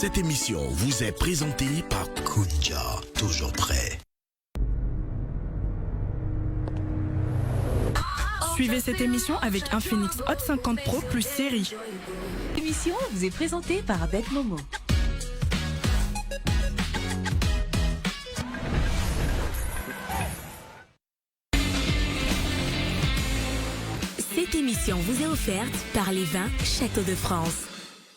Cette émission vous est présentée par Kunja, toujours prêt. Suivez cette émission avec Infinix Hot 50 Pro plus série. L'émission vous est présentée par Avec Momo. Cette émission vous est offerte par les vins Château de France.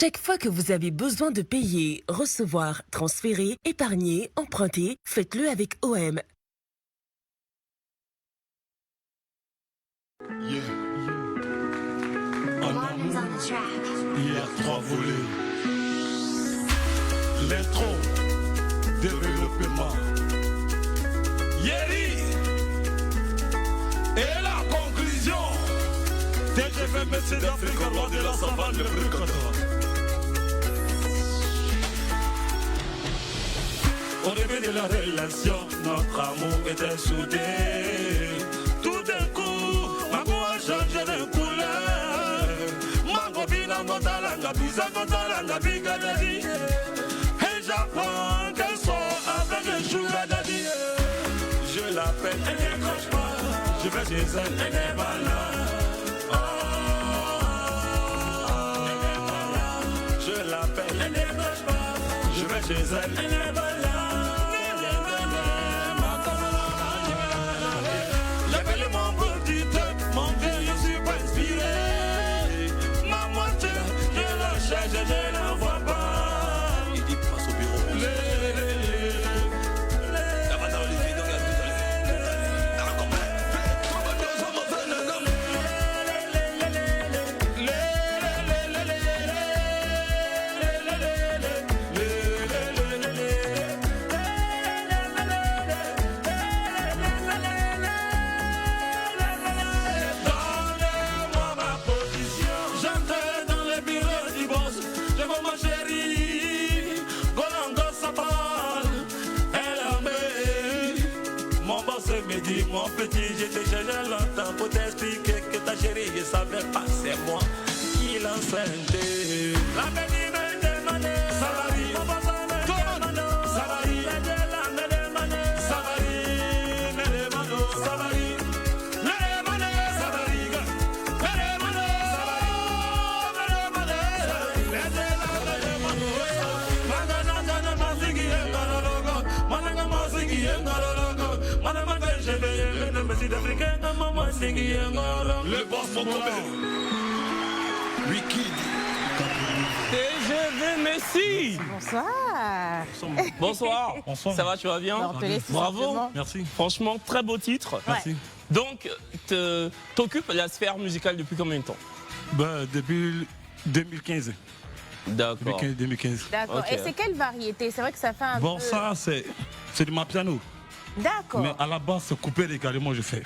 Chaque fois que vous avez besoin de payer, recevoir, transférer, épargner, emprunter, faites-le avec OM. Yeah. En amour, il y a 3 volets. L'intro, développement. Yeri. Et la conclusion. TGV Messie d'Afrique, roi de la savane, le Bricador. Au début de la relation, notre amour était soudé. Tout d'un coup, ma voix a changé de couleur. Ma copine a montalanga, pisa montalanga, bigadadi. Et j'apprends qu'elle sort avec un sugar daddy. Je l'appelle, elle n'écoute pas. Je vais chez elle, elle n'est pas là. Je l'appelle, elle n'écoute pas. Je vais chez elle, elle n'est pas là. Je ne la vois pas. Il dit passe au bureau. Ça va dans les filles, dans la Donnez-moi ma position. J'entre dans le bureau du boss. Ma chérie, Golanga Sapal, elle a mis. Mon boss me dit, mon petit, j'ai déjà longtemps pour t'expliquer que ta chérie, je savais pas, c'est moi qui l'enceinte. La bénie me demande, Salari, mon boss me demande, Salari, me demande, Salari, me demande, Salari, me demande, Salari, me le boss Mokobe, Wikid, TGV Messi. Bonsoir. Bonsoir. Bonsoir. Ça va, tu vas bien? Alors, on te laisse tout Bravo. simplement. Merci. Franchement, très beau titre. Merci. Donc, t'occupes la sphère musicale depuis combien de temps? Ben, depuis 2015. D'accord. 2015. D'accord. Ok. Et c'est quelle variété? C'est vrai que ça fait un Bon, peu... ça, c'est du piano. D'accord. Mais à la base, c'est coupé légalement, je fais.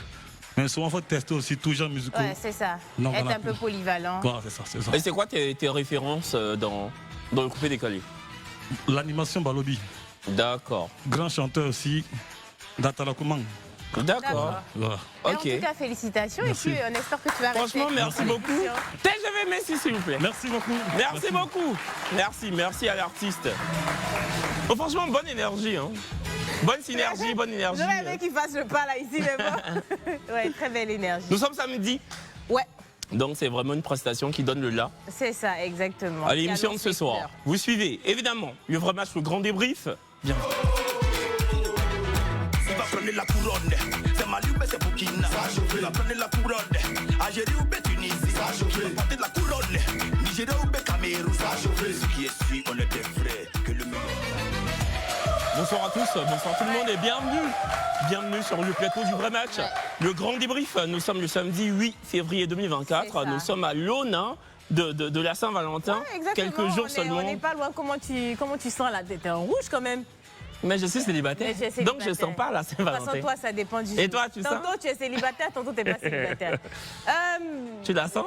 Mais souvent, il faut tester aussi tout genre musical. Ouais, c'est ça. Non, Être voilà. un peu polyvalent. Voilà, c'est ça, c'est ça. Et c'est quoi tes références dans le coupé décalé? L'animation Balobi. D'accord. Grand chanteur aussi, Datalakuman. D'accord. Voilà. Mais Ok. En tout cas, félicitations. Merci. Et puis, on espère que tu vas Franchement, rester. merci beaucoup. TGV Messi, s'il vous plaît. Merci beaucoup. Merci beaucoup. Merci à l'artiste. Oh, franchement, bonne énergie. Hein. Bonne synergie, bonne énergie. J'aurais aimé qu'il fasse le pas là, ici, mais bon. Ouais, très belle énergie. Nous sommes samedi. Ouais, Donc c'est vraiment une prestation qui donne le là c'est ça, exactement. à l'émission de Annonce ce les soir. couleurs. Vous suivez évidemment le vrai match, le grand débrief. Bien. Il va prendre la couronne, c'est Mali ou c'est Burkina. Il va prendre la couronne, Algérie ou Tunisie. Il va porter la couronne, Nigeria ou Cameroun. Ce qui est sûr, on est des frères, que le meilleur. Bonsoir à tous, bonsoir tout le monde et bienvenue. Bienvenue sur le plateau du vrai match. Le grand débrief, nous sommes le samedi 8 février 2024. Nous sommes à l'aune de la Saint-Valentin. Ouais, exactement. Quelques jours On seulement. n'est pas loin. Comment tu sens la tête en rouge quand même? Mais je suis célibataire. Mais je suis Donc je célibataire. sens pas la De toute façon, Saint-Valentin. toi, ça dépend du jour. Et toi, tu sens? Tantôt, tu es célibataire, tantôt, tu n'es pas célibataire. Tu la sens?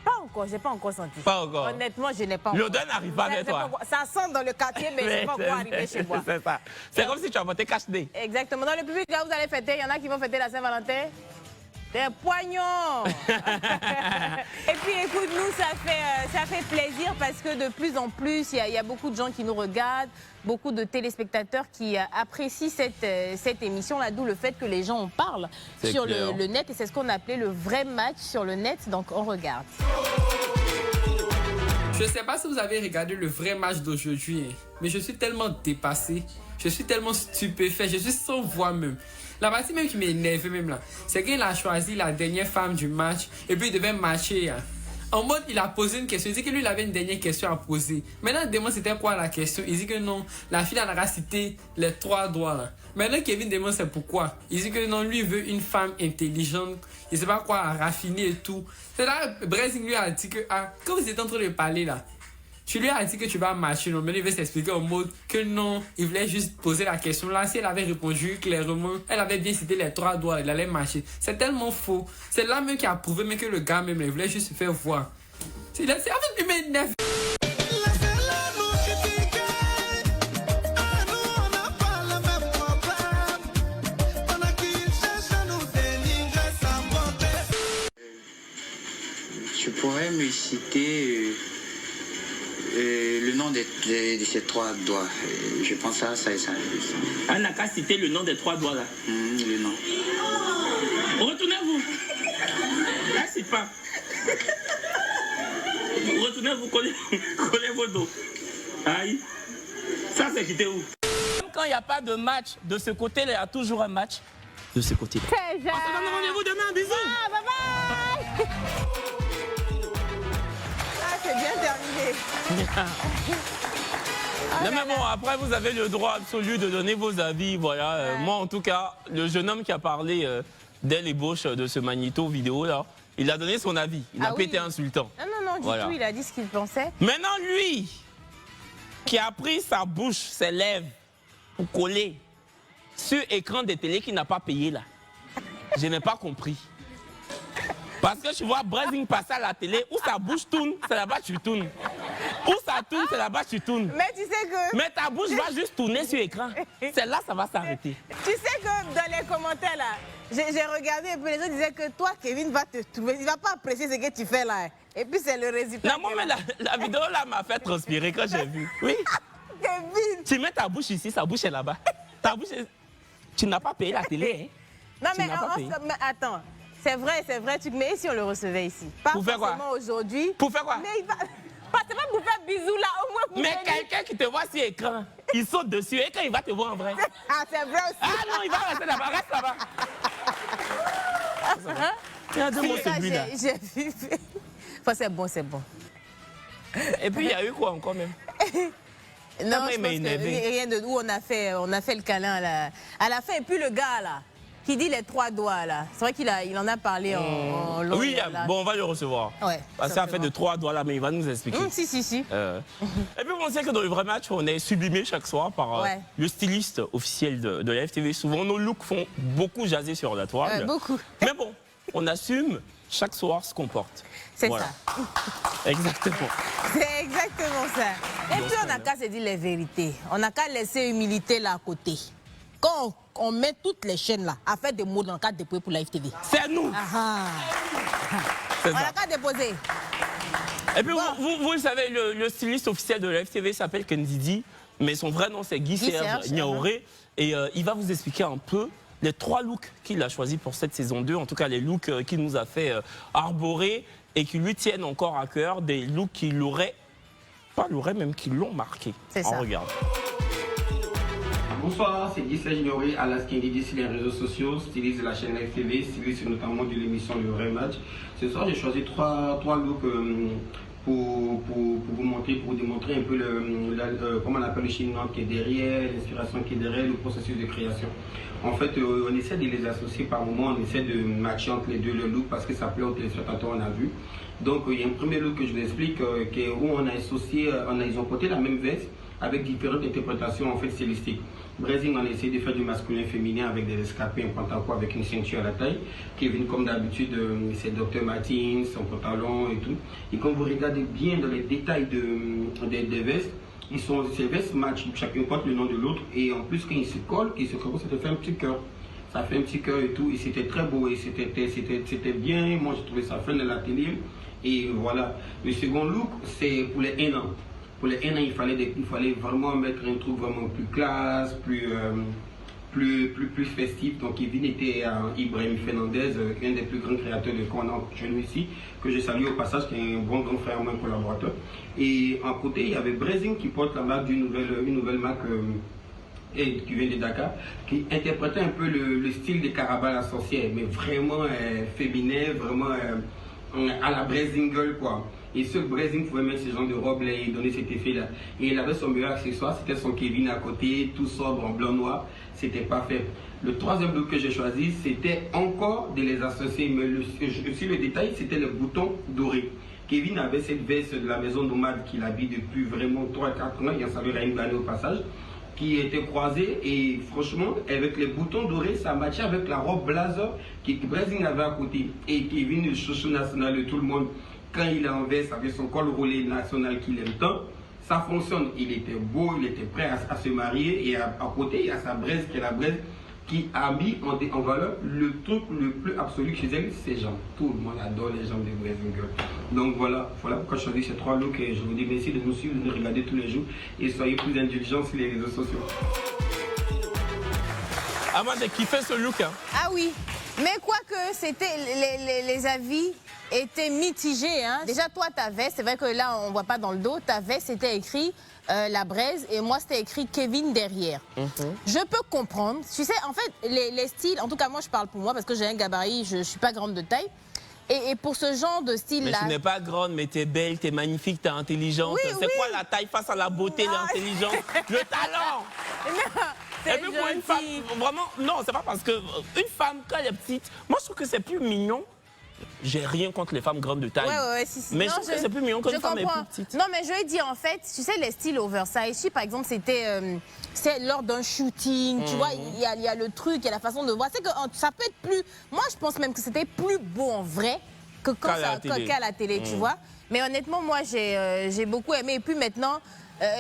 Pas encore, j'ai pas encore senti. Pas encore. Honnêtement, je n'ai pas encore. L'odeur n'arrive pas vers toi. Ça sent dans le quartier, mais c'est pas encore arrivé chez moi. C'est ça. C'est comme si tu as voté cache-nez. Exactement. Dans le public, là, vous allez fêter. Il y en a qui vont fêter la Saint-Valentin. Des poignons. Et puis écoute, nous, ça fait plaisir parce que de plus en plus, il y a beaucoup de gens qui nous regardent, beaucoup de téléspectateurs qui apprécient cette émission-là, d'où le fait que les gens en parlent sur le net. Et c'est ce qu'on appelait le vrai match sur le net. Donc on regarde. Je ne sais pas si vous avez regardé le vrai match d'aujourd'hui, mais je suis tellement dépassé, je suis tellement stupéfait, je suis sans voix même. La partie même qui m'énerve même là, c'est qu'il a choisi la dernière femme du match et puis il devait matcher. Hein. En mode, il a posé une question, il dit que lui il avait une dernière question à poser. Maintenant, il demande c'était quoi la question, il dit que non, la fille en a cité les 3 doigts là. Maintenant, Kevin demande c'est pourquoi. Il dit que non, lui il veut une femme intelligente, il sait pas quoi, raffinée et tout. C'est là, Brezing lui a dit que, quand vous êtes en train de parler là, tu lui as dit que tu vas marcher, non, mais il veut s'expliquer en mode que non, il voulait juste poser la question là. Si elle avait répondu clairement, elle avait bien cité les 3 doigts, elle allait marcher. C'est tellement faux. C'est là même qui a prouvé même que le gars même, il voulait juste se faire voir. C'est en fait, il m'énerve. Tu pourrais me citer le nom de ces 3 doigts. Je pense à ça et ça. Elle n'a qu'à citer le nom des 3 doigts là. Le nom. Retournez-vous. Là, c'est pas. Retournez-vous, collez vos dos. Aïe. Ça, c'est quitté où? Quand il n'y a pas de match de ce côté-là, il y a toujours un match de ce côté-là. C'est ça. On se donne rendez-vous demain. Bisous. Ah, bye bye. C'est bien terminé. Non, mais bon, après, vous avez le droit absolu de donner vos avis. Voilà. Moi, en tout cas, le jeune homme qui a parlé dès l'ébauche de ce magnéto vidéo là, il a donné son avis. Il n'a pas été insultant. Non, du tout. Il a dit ce qu'il pensait. Maintenant, lui, qui a pris sa bouche, ses lèvres, pour coller sur écran de télé qu'il n'a pas payé là, je n'ai pas compris. Parce que tu vois Brezing passer à la télé, où sa bouche tourne, c'est là-bas tu tournes. Où ça tourne, c'est là-bas tu tournes. Mais tu sais que... Mais ta bouche va juste tourner sur l'écran. C'est là ça va s'arrêter. Tu sais que dans les commentaires là, j'ai regardé et puis les gens disaient que toi, Kevin, va te trouver. Il va pas apprécier ce que tu fais là. Et puis c'est le résultat. Non, moi, mais la vidéo là m'a fait transpirer quand j'ai vu. Oui. Kevin. Tu mets ta bouche ici, sa bouche est là-bas. Ta bouche est... Tu n'as pas payé la télé, hein? Non, mais attends. C'est vrai, mais si on le recevait ici. Pas pour faire quoi? Aujourd'hui. Pour faire quoi? Mais il va... C'est pas pour faire bisous là, au moins pour mais quelqu'un qui te voit sur écran, il saute dessus et quand il va te voir en vrai. Ah, c'est vrai aussi. Ah non, il va rester là-bas, reste là-bas. Il y a 2 mots celui-là. J'ai vu. Enfin, c'est bon. Et puis il y a eu quoi encore même? Non, je pense que rien de où on a fait le câlin à la fin. Et puis le gars là, qui dit les 3 doigts là, c'est vrai qu'il en a parlé en long. Oui, bon, on va le recevoir. Ouais. Parce qu'il a fait de 3 doigts là, mais il va nous expliquer. Si. Et puis on sait que dans le vrai match, on est sublimé chaque soir par le styliste officiel de la FTV. Souvent, nos looks font beaucoup jaser sur la toile. Beaucoup. Mais bon, on assume chaque soir ce qu'on porte. C'est voilà. ça. Exactement. C'est exactement ça. Et puis on n'a qu'à se dire les vérités. On n'a qu'à laisser l'humilité là à côté. Quand on met toutes les chaînes là à faire des mots dans le cadre dépôt pour la FTV. C'est nous. On n'a qu'à déposer. Et puis vous le savez, le styliste officiel de la FTV s'appelle Kendidi, mais son vrai nom c'est Guy Serge Niaoré. Et il va vous expliquer un peu les 3 looks qu'il a choisis pour cette saison 2, en tout cas les looks qu'il nous a fait arborer et qui lui tiennent encore à cœur, des looks qui même qui l'ont marqué. C'est ça. On regarde. Bonsoir, c'est Guy Serge Niaoré, alias Kendidi sur les réseaux sociaux, styliste de la chaîne FTV, styliste notamment de l'émission Le Vrai Match. Ce soir, j'ai choisi trois looks pour vous montrer, pour vous démontrer un peu comment on appelle le chinois qui est derrière, l'inspiration qui est derrière, le processus de création. En fait, on essaie de les associer par moment, on essaie de matcher entre les deux le look parce que ça plaît aux téléspectateurs, on a vu. Donc, il y a un premier look que je vous explique où on a associé, ils ont porté la même veste avec différentes interprétations en fait stylistiques. Brezing, on a essayé de faire du masculin féminin avec des escarpés, un pantalon avec une ceinture à la taille. Kevin, comme d'habitude, c'est Dr Martins, son pantalon et tout. Et quand vous regardez bien dans les détails des vestes, ces vestes matchent, chacun porte le nom de l'autre. Et en plus, quand ils se collent, ça te fait un petit cœur. Ça fait un petit cœur et tout. Et c'était très beau. Et c'était bien. Moi, j'ai trouvé ça fun à la télé. Et voilà. Le second look, c'est pour les 1 an. Pour les 1 an, il fallait vraiment mettre un truc vraiment plus classe, plus festif. Donc Kevin était Ibrahim Fernandez, un des plus grands créateurs de Conan chez nous ici, que je salue au passage, qui est un bon grand frère, un collaborateur. Et en côté, il y avait Brezing qui porte la marque une nouvelle marque qui vient de Dakar, qui interprétait un peu le style des Carabas la sorcière, mais vraiment féminin, vraiment à la Brezingle quoi. Et seul Brezing pouvait mettre ce genre de robe là et donner cet effet là. Et il avait son meilleur accessoire, c'était son Kevin à côté, tout sobre en blanc noir, c'était parfait. Le troisième look que j'ai choisi, c'était encore de les associer, mais aussi le détail, c'était le bouton doré. Kevin avait cette veste de la maison nomade qu'il habite depuis vraiment 3-4 ans, il y a salué Raïm Gane au passage, qui était croisée et franchement, avec les boutons dorés, ça matchait avec la robe blazer que Brezing avait à côté. Et Kevin, le chouchou national de tout le monde, quand il est en veste avec son col roulé national qu'il aime tant, ça fonctionne. Il était beau, il était prêt à se marier et à côté, il y a sa braise qui est la braise qui a mis en valeur le truc le plus absolu chez elle, ses jambes. Tout le monde adore les jambes de Brezing Girl. Donc voilà pourquoi je choisis ces 3 looks et je vous dis merci de nous suivre, de nous regarder tous les jours et soyez plus indulgents sur les réseaux sociaux. Avant de kiffer ce look. Hein. Ah oui, mais quoique c'était les avis étaient mitigés. Hein. Déjà toi ta veste, c'est vrai que là on voit pas dans le dos, ta veste c'était écrit la braise et moi c'était écrit Kevin derrière. Je peux comprendre, tu sais en fait les styles, en tout cas moi je parle pour moi parce que j'ai un gabarit, je suis pas grande de taille. Et pour ce genre de style-là... Mais tu n'es pas grande, mais tu es belle, tu es magnifique, tu es intelligente. Oui, c'est quoi la taille face à la beauté, l'intelligence, le talent? Non, et puis pour une femme, vraiment, non, c'est pas parce que une femme, quand elle est petite, moi je trouve que c'est plus mignon. J'ai rien contre les femmes grandes de taille. Si. Mais non, je trouve que c'est plus mignon qu'une femme est plus petite. Non, mais je veux dire, en fait, tu sais, les styles oversize, si par exemple c'était lors d'un shooting, tu vois, il y a le truc, il y a la façon de voir. C'est que ça peut être plus... Moi, je pense même que c'était plus beau en vrai qu'à la télé, tu vois. Mais honnêtement, moi, j'ai beaucoup aimé. Et puis maintenant,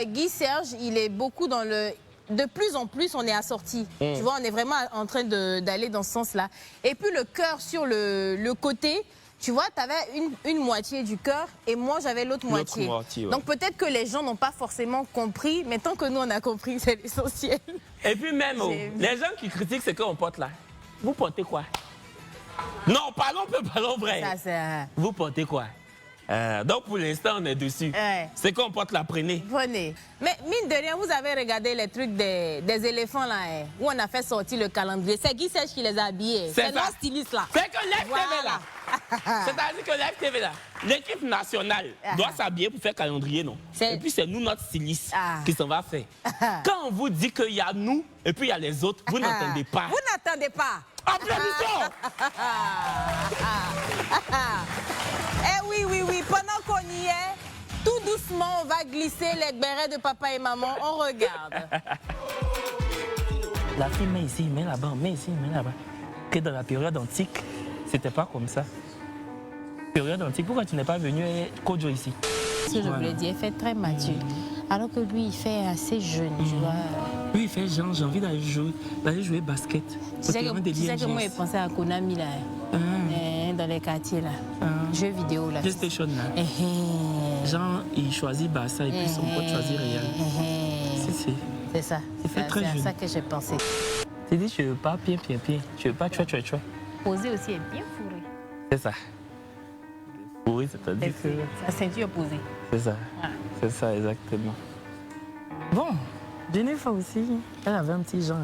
Guy Serge, il est beaucoup dans le... De plus en plus, on est assorti. Tu vois, on est vraiment en train d'aller dans ce sens-là. Et puis le cœur sur le côté, tu vois, tu avais une moitié du cœur et moi, j'avais l'autre moitié. Ouais. Donc peut-être que les gens n'ont pas forcément compris, mais tant que nous, on a compris, c'est l'essentiel. Et puis même, les gens qui critiquent ce qu'on porte là, vous portez quoi? Non, parlons vrai. Vous portez quoi? Donc pour l'instant on est dessus. C'est qu'on porte la prenez. Prenez. Mais mine de rien, vous avez regardé les trucs des éléphants là, où on a fait sortir le calendrier. C'est Guy Serge qui les a habillés. C'est notre styliste là. C'est que Live TV là. C'est-à-dire que Live TV là, l'équipe nationale doit s'habiller pour faire calendrier, non? Et puis c'est nous, notre styliste, qui s'en va faire. Quand on vous dit qu'il y a nous et puis il y a les autres, vous n'entendez pas. Vous n'entendez pas. Applaudissons. Oui. Pendant qu'on y est, tout doucement, on va glisser les bérets de papa et maman. On regarde. La fille met ici, met là-bas, met ici, met là-bas. Que dans la période antique, c'était pas comme ça. Période antique, pourquoi tu n'es pas venu Kojo ici? Ce que je voulais dire, il fait très mature. Alors que lui, il fait assez jeune, tu vois. Lui, il fait genre, j'ai envie d'aller jouer basket. Tu sais que moi, j'ai pensé à Konami, là. Dans les quartiers, là. Jeux vidéo, là. PlayStation, là. Genre, il choisit Barça et puis son pote choisit Real. C'est ça. C'est à ça que j'ai pensé. Tu dis, tu veux pas pied. Tu veux pas chouette. Posé aussi est bien fourré. C'est ça. Oui, c'est-à-dire que... Sa ceinture posée. C'est ça. C'est ça, exactement. Bon, Jennifer aussi, elle avait un petit genre.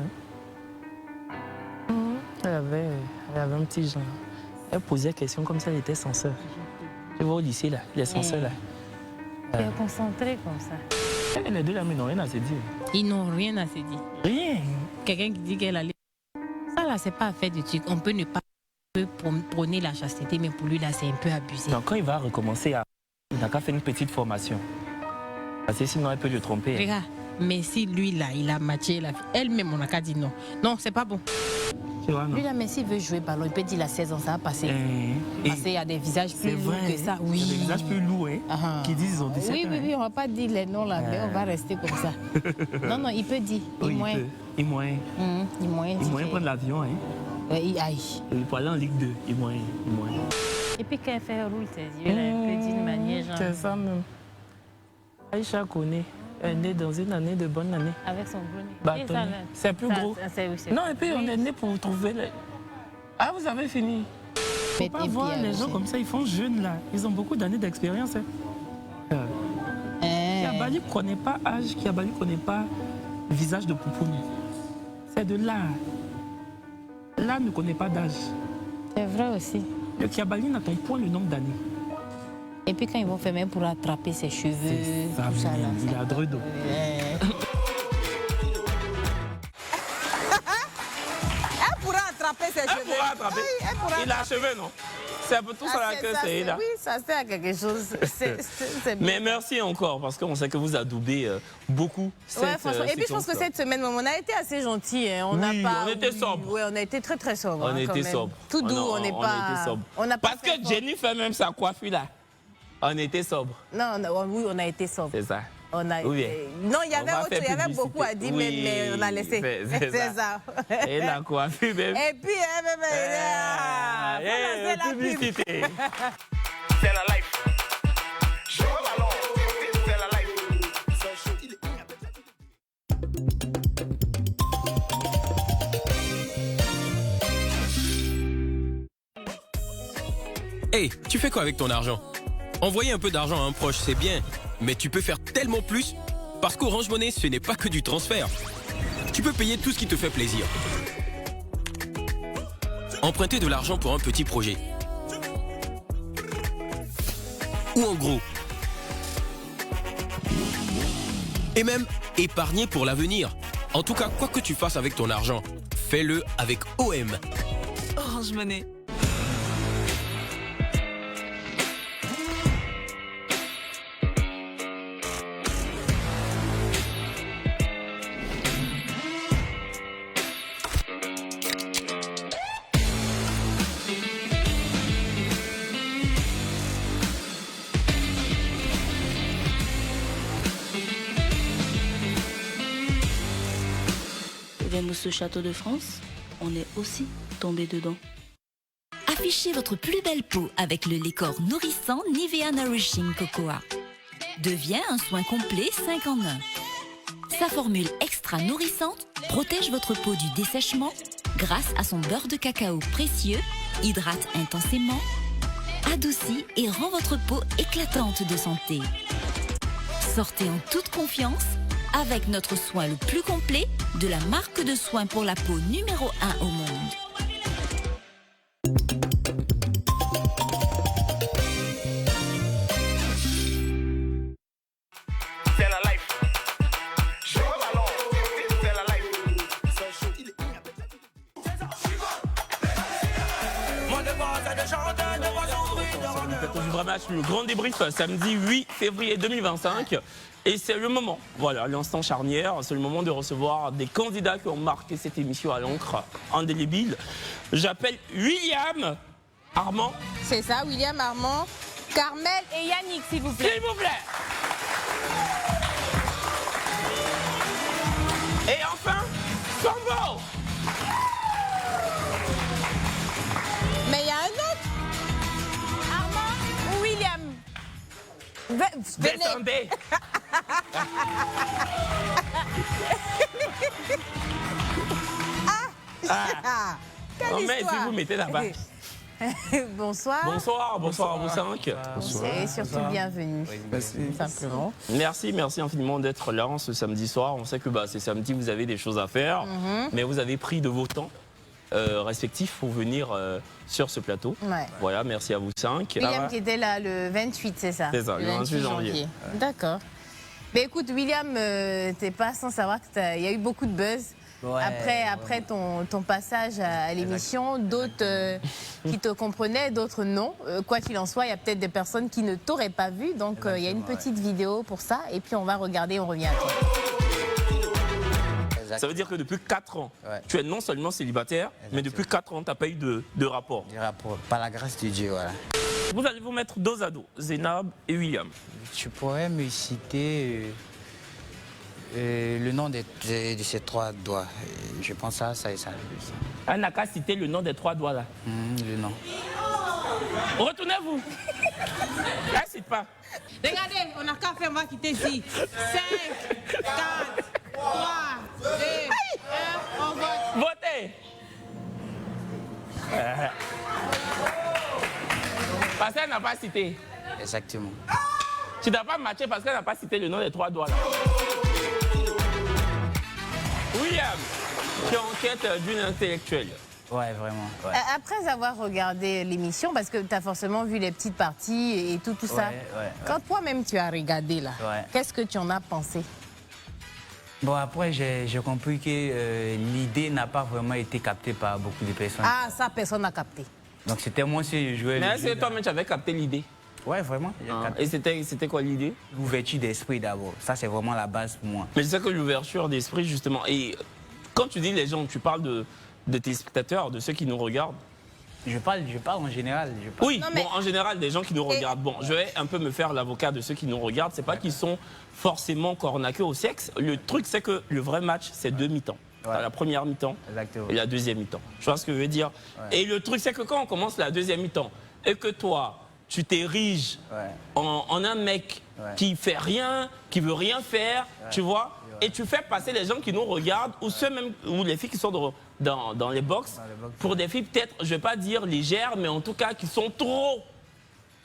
Elle avait un petit genre. Elle posait des questions comme si elle était censeur. Tu vois au lycée, là, les censeurs, là. Elle est concentrée comme ça. Les deux, là, mais ils n'ont rien à se dire. Ils n'ont rien à se dire. Rien. Quelqu'un qui dit qu'elle allait... Ça, là, c'est pas affaire de truc. On peut ne pas prôner la chasteté, mais pour lui, là, c'est un peu abusé. Donc, quand il va recommencer il n'a qu'à faire une petite formation. Parce que sinon, elle peut le tromper. Regarde, mais si lui, là, il a matché la fille, elle-même, on n'a qu'à dire non. Non, c'est pas bon. Tu vois, non? Lui, là, mais s'il veut jouer ballon, il peut dire la 16 ans, ça va passer. Parce qu'il y a des visages plus lourds que ça. Oui. Il y a des visages plus lourds, hein, qui disent ils ont 17 ans. Oui, on va pas dire les noms là, mais on va rester comme ça. Non, il peut dire. Oui, il moyen. Il moyen prendre l'avion, hein. Il peut aller en Ligue 2, il moyen. Et puis quand elle fait roule ses yeux, là, elle peut dire de manière genre... C'est ça même. Aïcha connaît. Elle est née dans une année de bonne année. Avec son gros nez. C'est plus gros. Non, et puis on est né pour trouver les... Ah, vous avez fini. Il ne faut pas voir les gens comme ça, ils font jeunes là. Ils ont beaucoup d'années d'expérience. Kiabali ne connaît pas âge, Kiabali ne connaît pas visage de poupoune. C'est de là. Là ne connaît pas d'âge. C'est vrai aussi. Le Kiabali n'attend point le nombre d'années. Et puis quand ils vont faire même pour attraper ses cheveux, ça, tout ça là. Il a dreux d'eau. Elle pourra attraper ses cheveux. Elle pourra attraper. Il a cheveux, non? C'est un peu tout ça là que c'est là. Oui, ça sert à quelque chose. Mais merci encore, parce qu'on sait que vous adoubez beaucoup. Franchement. Et puis je pense que cette semaine, on a été assez gentils. Hein. On était sobre. Oui, on a été très très sobre. On était sobre. Tout doux, on n'est pas. Parce que Jenny fait même sa coiffure là. On était sobre. Non, oui, on a été sobre. C'est ça. Non, il y avait beaucoup à dire, mais on a laissé. C'est ça. Et la coiffure même. Et puis, c'est la publicité. C'est la life. Joue au ballon. C'est la life. Hey, tu fais quoi avec ton argent? Envoyer un peu d'argent à un proche, c'est bien, mais tu peux faire tellement plus, parce qu'Orange Money, ce n'est pas que du transfert. Tu peux payer tout ce qui te fait plaisir. Emprunter de l'argent pour un petit projet. Ou en gros. Et même épargner pour l'avenir. En tout cas, quoi que tu fasses avec ton argent, fais-le avec OM. Orange Money. Ce château de France, on est aussi tombé dedans. Affichez votre plus belle peau avec le lait corps nourrissant Nivea Nourishing Cocoa. Devient un soin complet 5 en 1. Sa formule extra nourrissante protège votre peau du dessèchement grâce à son beurre de cacao précieux, hydrate intensément, adoucit et rend votre peau éclatante de santé. Sortez en toute confiance avec notre soin le plus complet de la marque de soins pour la peau numéro 1 au monde. C'est la life. Joue au ballon. C'est la life. Le plateau du vrai match, le grand débrief samedi 8 février 2025. Et c'est le moment, voilà, l'instant charnière, c'est le moment de recevoir des candidats qui ont marqué cette émission à l'encre indélébile. J'appelle William, Armand. C'est ça, William, Armand, Carmel et Yannick, s'il vous plaît. S'il vous plaît. Et enfin, Sambo. Mais il y a un autre. Armand ou William? Descendez. Quelle mais si vous mettez là-bas. Bonsoir. Bonsoir à vous 5. Et surtout bienvenue. Merci. Simplement. Merci infiniment d'être là ce samedi soir. On sait que c'est samedi, vous avez des choses à faire, mais vous avez pris de vos temps respectifs pour venir sur ce plateau. Ouais. Voilà, merci à vous 5. William qui était là le 28, c'est ça? C'est ça, le 28 janvier. D'accord. Mais écoute, William, t'es pas sans savoir qu'il y a eu beaucoup de buzz. Ouais, après ton passage à l'émission, d'autres qui te comprenaient, d'autres non. Quoi qu'il en soit, il y a peut-être des personnes qui ne t'auraient pas vu. Donc il y a une petite vidéo pour ça. Et puis on va regarder, on revient à toi. Ça veut dire que depuis 4 ans, tu es non seulement célibataire, mais depuis 4 ans, tu n'as pas eu de rapport. Du rapport, par la grâce de Dieu, voilà. Vous allez vous mettre dos à dos, Zainab et William. Tu pourrais me citer le nom de ces 3 doigts. Je pense à ça et ça. Elle n'a qu'à citer le nom des 3 doigts là. Le nom. Retournez-vous. Elle cite pas. Regardez, on n'a qu'à faire, on va quitter ici. 5, 4, 3, 2, 1, on vote. Votez. Parce qu'elle n'a pas cité. Exactement. Tu n'as pas matché parce qu'elle n'a pas cité le nom des 3 doigts là. William, tu es en quête d'une intellectuelle. Ouais, vraiment. Ouais. Après avoir regardé l'émission, parce que tu as forcément vu les petites parties et tout ça, quand toi-même tu as regardé là, qu'est-ce que tu en as pensé? Bon, après, j'ai compris que l'idée n'a pas vraiment été captée par beaucoup de personnes. Ah, ça, personne n'a capté. Donc c'était moi aussi, je jouais. Mais est-ce que toi-même tu avais capté l'idée? Ouais, vraiment. Et c'était quoi l'idée? L'ouverture d'esprit d'abord. Ça, c'est vraiment la base pour moi. Mais je sais que l'ouverture d'esprit, justement. Et quand tu dis les gens, tu parles de tes spectateurs, de ceux qui nous regardent? Je parle en général. Oui, non, mais... bon, en général, des gens qui nous regardent. Bon, je vais un peu me faire l'avocat de ceux qui nous regardent. C'est pas qu'ils sont forcément cornaqués au sexe. Le truc, c'est que le vrai match, c'est 2 mi-temps. La première mi-temps et la deuxième mi-temps. Je vois ce que je veux dire. Et le truc, c'est que quand on commence la deuxième mi-temps et que toi, tu t'ériges en un mec qui fait rien, qui veut rien faire, tu vois, et tu fais passer les gens qui nous regardent ou ceux même ou les filles qui sont dans les box pour des filles peut-être, je vais pas dire légères, mais en tout cas qui sont trop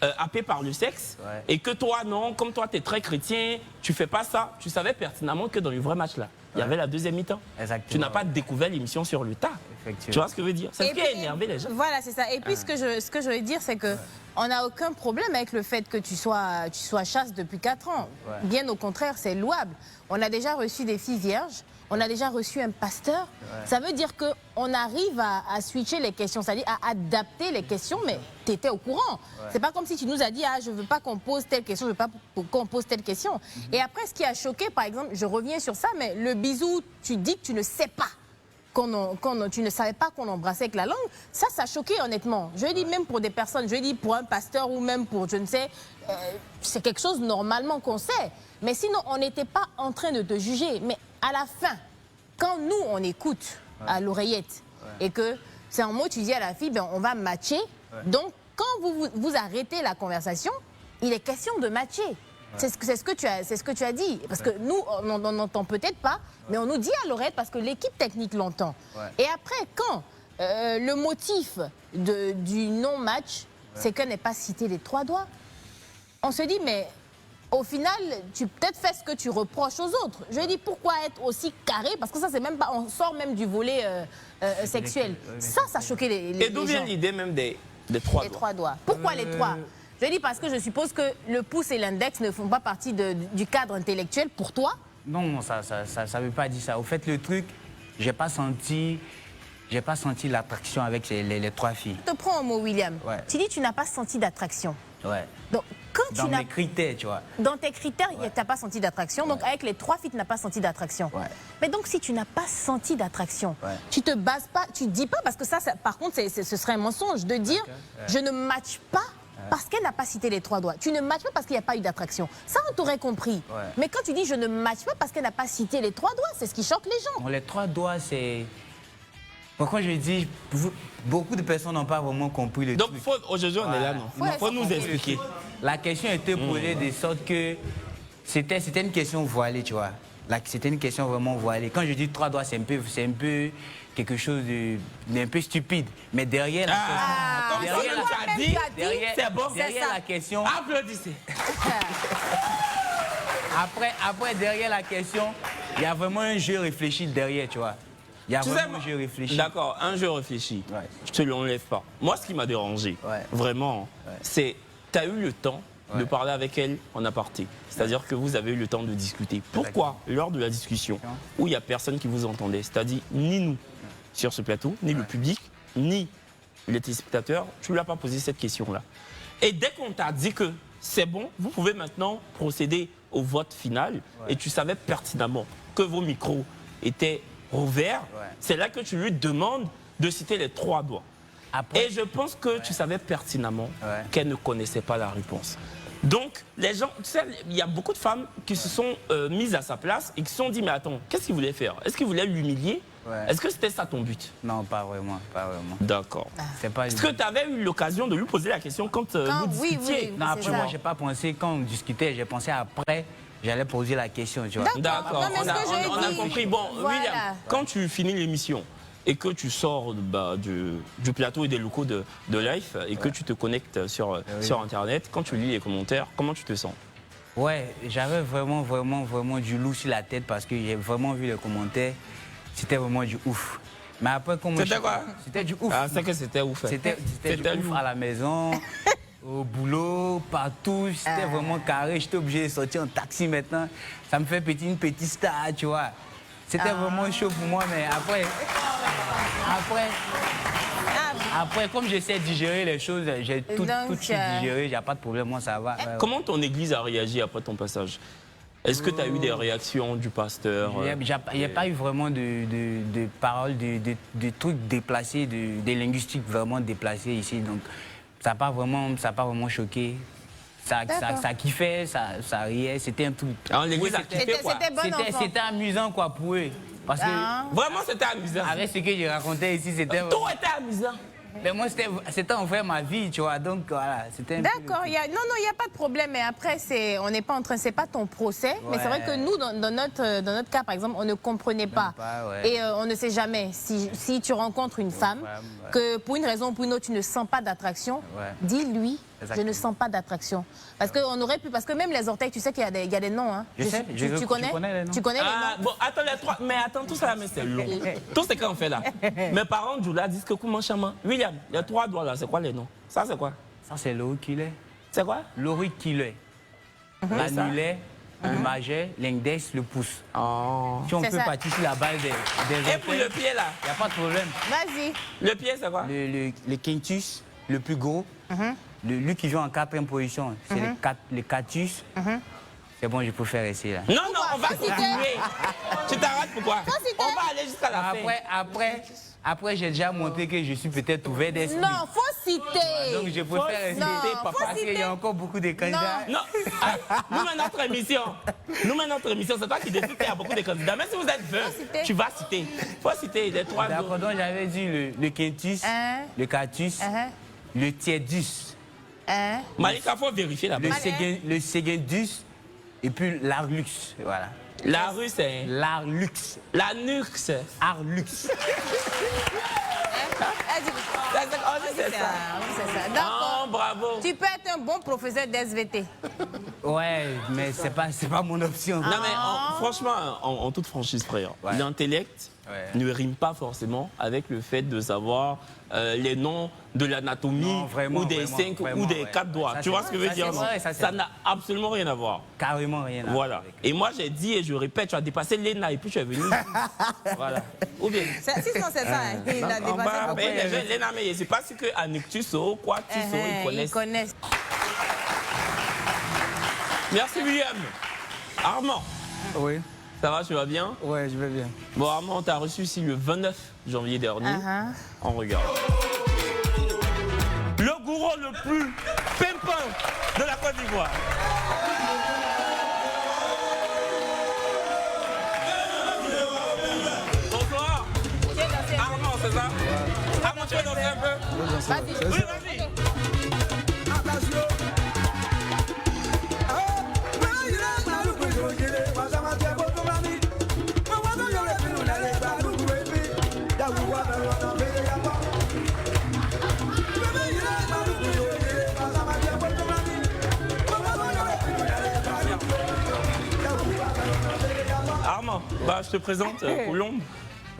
happées par le sexe et que toi non, comme toi tu es très chrétien, tu fais pas ça, tu savais pertinemment que dans le vrai match là, il y avait la deuxième mi-temps. Tu n'as pas découvert l'émission sur le tas. Tu vois ce que je veux dire? C'est ce qui a énervé les gens. Voilà, c'est ça. Et puis ce que je veux dire, c'est que on n'a aucun problème avec le fait que tu sois chasse depuis 4 ans. Bien au contraire, c'est louable. On a déjà reçu des filles vierges, on a déjà reçu un pasteur. Ça veut dire qu'on arrive à switcher les questions, c'est-à-dire à adapter les questions, mais tu étais au courant. C'est pas comme si tu nous as dit « Ah, je veux pas qu'on pose telle question, je veux pas qu'on pose telle question. Et après, ce qui a choqué, par exemple, je reviens sur ça, mais le bisou, tu dis que tu ne sais pas. Tu ne savais pas qu'on embrassait avec la langue, ça a choqué honnêtement. Je dis même pour des personnes, je dis pour un pasteur ou même pour, je ne sais, c'est quelque chose normalement qu'on sait. Mais sinon, on n'était pas en train de te juger. Mais à la fin, quand nous, on écoute à l'oreillette et que c'est un mot, tu dis à la fille, ben, on va matcher. Donc, quand vous arrêtez la conversation, il est question de matcher. C'est ce que tu as dit. Parce que nous, on n'entend peut-être pas, mais on nous dit à l'oreille parce que l'équipe technique l'entend. Et après, quand le motif du non-match, c'est qu'elle n'est pas cité les 3 doigts, on se dit, mais au final, tu peut-être fais ce que tu reproches aux autres. Je dis, pourquoi être aussi carré? Parce que ça, c'est même pas, on sort même du volet sexuel. Ça a choqué les gens. Et d'où vient l'idée même des 3 doigts? Les 3 doigts. Pourquoi les 3? Je dis parce que je suppose que le pouce et l'index ne font pas partie du cadre intellectuel pour toi. Non, ça veut pas dire ça. Au fait, le truc, j'ai pas senti l'attraction avec les 3 filles. Je te prends un mot, William. Tu dis que tu n'as pas senti d'attraction. Donc, quand dans mes critères, tu vois. Dans tes critères, tu n'as pas senti d'attraction. Donc, avec les 3 filles, tu n'as pas senti d'attraction. Mais donc, si tu n'as pas senti d'attraction, tu te bases pas, tu dis pas, parce que ça par contre, ce serait un mensonge de dire je ne match pas. Parce qu'elle n'a pas cité les 3 doigts. Tu ne matches pas parce qu'il n'y a pas eu d'attraction. Ça, on t'aurait compris. Mais quand tu dis je ne match pas parce qu'elle n'a pas cité les 3 doigts, c'est ce qui choque les gens. Bon, les 3 doigts, c'est... Pourquoi je dis, beaucoup de personnes n'ont pas vraiment compris le truc. Donc, aujourd'hui, on est là, non? Il faut nous expliquer. La question était posée de sorte que c'était une question voilée, tu vois. C'était une question vraiment voilée. Quand je dis 3 doigts, c'est un peu quelque chose d'un peu stupide. Mais derrière la question... Applaudissez. Après, derrière la question, il y a vraiment un jeu réfléchi derrière, tu vois. Il y a vraiment un jeu réfléchi. D'accord, un jeu réfléchi. Je te l'enlève pas. Moi, ce qui m'a dérangé, vraiment, c'est tu as eu le temps de parler avec elle en aparté. C'est-à-dire que vous avez eu le temps de discuter. Pourquoi, lors de la discussion, où il n'y a personne qui vous entendait, c'est-à-dire ni nous sur ce plateau, ni le public, ni les téléspectateurs, tu ne lui as pas posé cette question-là. Et dès qu'on t'a dit que c'est bon, vous pouvez maintenant procéder au vote final, et tu savais pertinemment que vos micros étaient revers, c'est là que tu lui demandes de citer les 3 doigts. Et je pense que tu savais pertinemment qu'elle ne connaissait pas la réponse. Donc, les gens, tu sais, il y a beaucoup de femmes qui se sont mises à sa place et qui se sont dit, mais attends, qu'est-ce qu'il voulait faire? Est-ce qu'il voulait l'humilier? Est-ce que c'était ça ton but? Non, pas vraiment, pas vraiment. D'accord. Est-ce que tu avais eu l'occasion de lui poser la question quand vous discutiez? Non, après, moi, j'ai pas pensé, quand on discutait, j'ai pensé après, j'allais poser la question, tu vois. D'accord, on a compris. Bon, William, quand tu finis l'émission, et que tu sors du plateau et des locaux de Life et que tu te connectes sur Internet, quand tu lis les commentaires, comment tu te sens? Ouais, j'avais vraiment du loup sur la tête parce que j'ai vraiment vu les commentaires. C'était vraiment du ouf. Mais après, comment... C'était quoi? C'était du ouf. Ah, c'est que c'était ouf. C'était du ouf à la maison, au boulot, partout. C'était vraiment carré. J'étais obligé de sortir en taxi maintenant. Ça me fait une petite star, tu vois. C'était vraiment chaud pour moi, mais après, comme j'essaie de digérer les choses, j'ai tout digéré, il n'y a pas de problème, moi ça va. Comment ton église a réagi après ton passage? Est-ce que tu as eu des réactions du pasteur? Il n'y a pas eu vraiment de paroles, de trucs déplacés, de linguistique vraiment déplacés ici, donc ça n'a pas vraiment choqué. Ça kiffait, ça riait, c'était un truc. Alors l'église a kiffé quoi? C'était amusant quoi pour eux. Parce que vraiment c'était amusant. Avec ce que je racontais ici, c'était... Tout était amusant. Mais moi, c'était en fait ma vie, tu vois, donc voilà, c'était... D'accord, non, il n'y a pas de problème, mais après, on n'est pas en train, c'est pas ton procès, mais c'est vrai que nous, dans notre cas, par exemple, on ne comprenait pas. Et on ne sait jamais, si tu rencontres une femme, que pour une raison ou pour une autre, tu ne sens pas d'attraction, dis-lui, je ne sens pas d'attraction. Parce qu'on aurait pu, parce que même les orteils, tu sais qu'il y a des noms, hein. Tu connais les noms. Tu connais les noms. Bon, attends, les 3, mais attends, tout ça, c'est long. Tout ce qu'on fait là. Mes parents, Julia, disent que comment chaman. William, les 3 doigts là, c'est quoi les noms? Ça, c'est quoi? Ça, c'est l'auriculaire. C'est quoi? L'auriculaire. L'annulaire, le majeur, l'index, le pouce. Si on peut partir sur la balle des Et pour le pied là? Il n'y a pas de problème. Vas-y. Le pied, c'est quoi? Le quintus, le plus gros. Lui qui joue en 4e position, c'est le catus. C'est bon, je peux faire essayer là. Non, on va continuer. Tu t'arrêtes pourquoi? On va aller jusqu'à la fin. Après, j'ai déjà montré que je suis peut-être ouvert d'esprit. Non, faut citer. Donc je préfère essayer parce qu'il y a encore beaucoup de candidats. Non, nous menons notre émission. C'est toi qui décides qu'il y a beaucoup de candidats. Mais si vous êtes 20, tu vas citer. Faut citer les 3 doigts. D'accord, donc j'avais dit le quintus, le catus, le tierdus. Malika, faut vérifier là-bas. Le secondus et puis l'arlux, voilà. L'arlux, c'est... L'arlux. L'anux. Arlux. C'est ça. D'accord. Bravo. Tu peux être un bon professeur d'SVT. Ouais, mais c'est pas mon option. Non, mais franchement, en toute franchise, frère, l'intellect ne rime pas forcément avec le fait de savoir les noms de l'anatomie ou des 5 ou des 4 doigts. Tu vois ce que je veux dire? Ça n'a absolument rien à voir. Carrément rien à voir. Voilà. Et moi, j'ai dit et je répète, tu as dépassé l'ENA et puis tu es venu. Voilà. Ou bien. Si, non, c'est ça. Il a dépassé. L'ENA, mais je ne sais pas si que Anictus ou quoi, ils connaissent. Merci, William. Armand. Oui. Ça va, tu vas bien? Ouais, je vais bien. Bon, Armand, on t'a reçu ici le 29 janvier dernier. On regarde. Le gourou le plus pimpant de la Côte d'Ivoire. Bonsoir. Armand, c'est ça? Armand, tu veux danser un peu? Vas-y. Oui, vas-y. Armand, je te présente Colombe.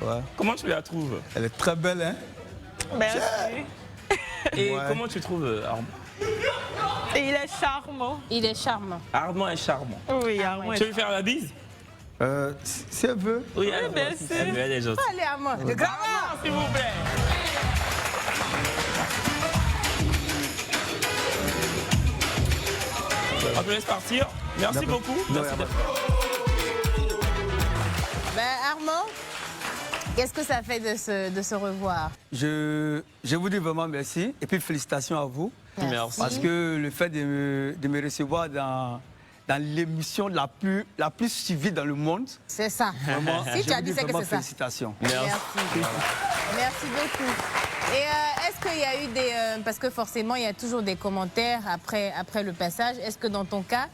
Ouais. Comment tu la trouves? Elle est très belle, hein? Merci. Et comment tu trouves Armand? Et il est charmant. Il est charmant. Armand est charmant. Oui, Armand. Tu veux lui faire la bise? Si elle veut. Oui, merci. Elle est gentille. Allez, Armand. Armand, s'il vous plaît. On te laisse partir. Merci beaucoup. Merci. Armand, Qu'est-ce que ça fait de se revoir? Je vous dis vraiment merci et puis félicitations à vous. Merci. Parce que le fait de me recevoir dans l'émission la plus suivie dans le monde. C'est ça. Vraiment, si tu as dit, c'est que c'est ça. Félicitations. Merci. Merci beaucoup. Et est-ce qu'il y a eu des... parce que forcément, il y a toujours des commentaires après le passage. Est-ce que dans ton cas,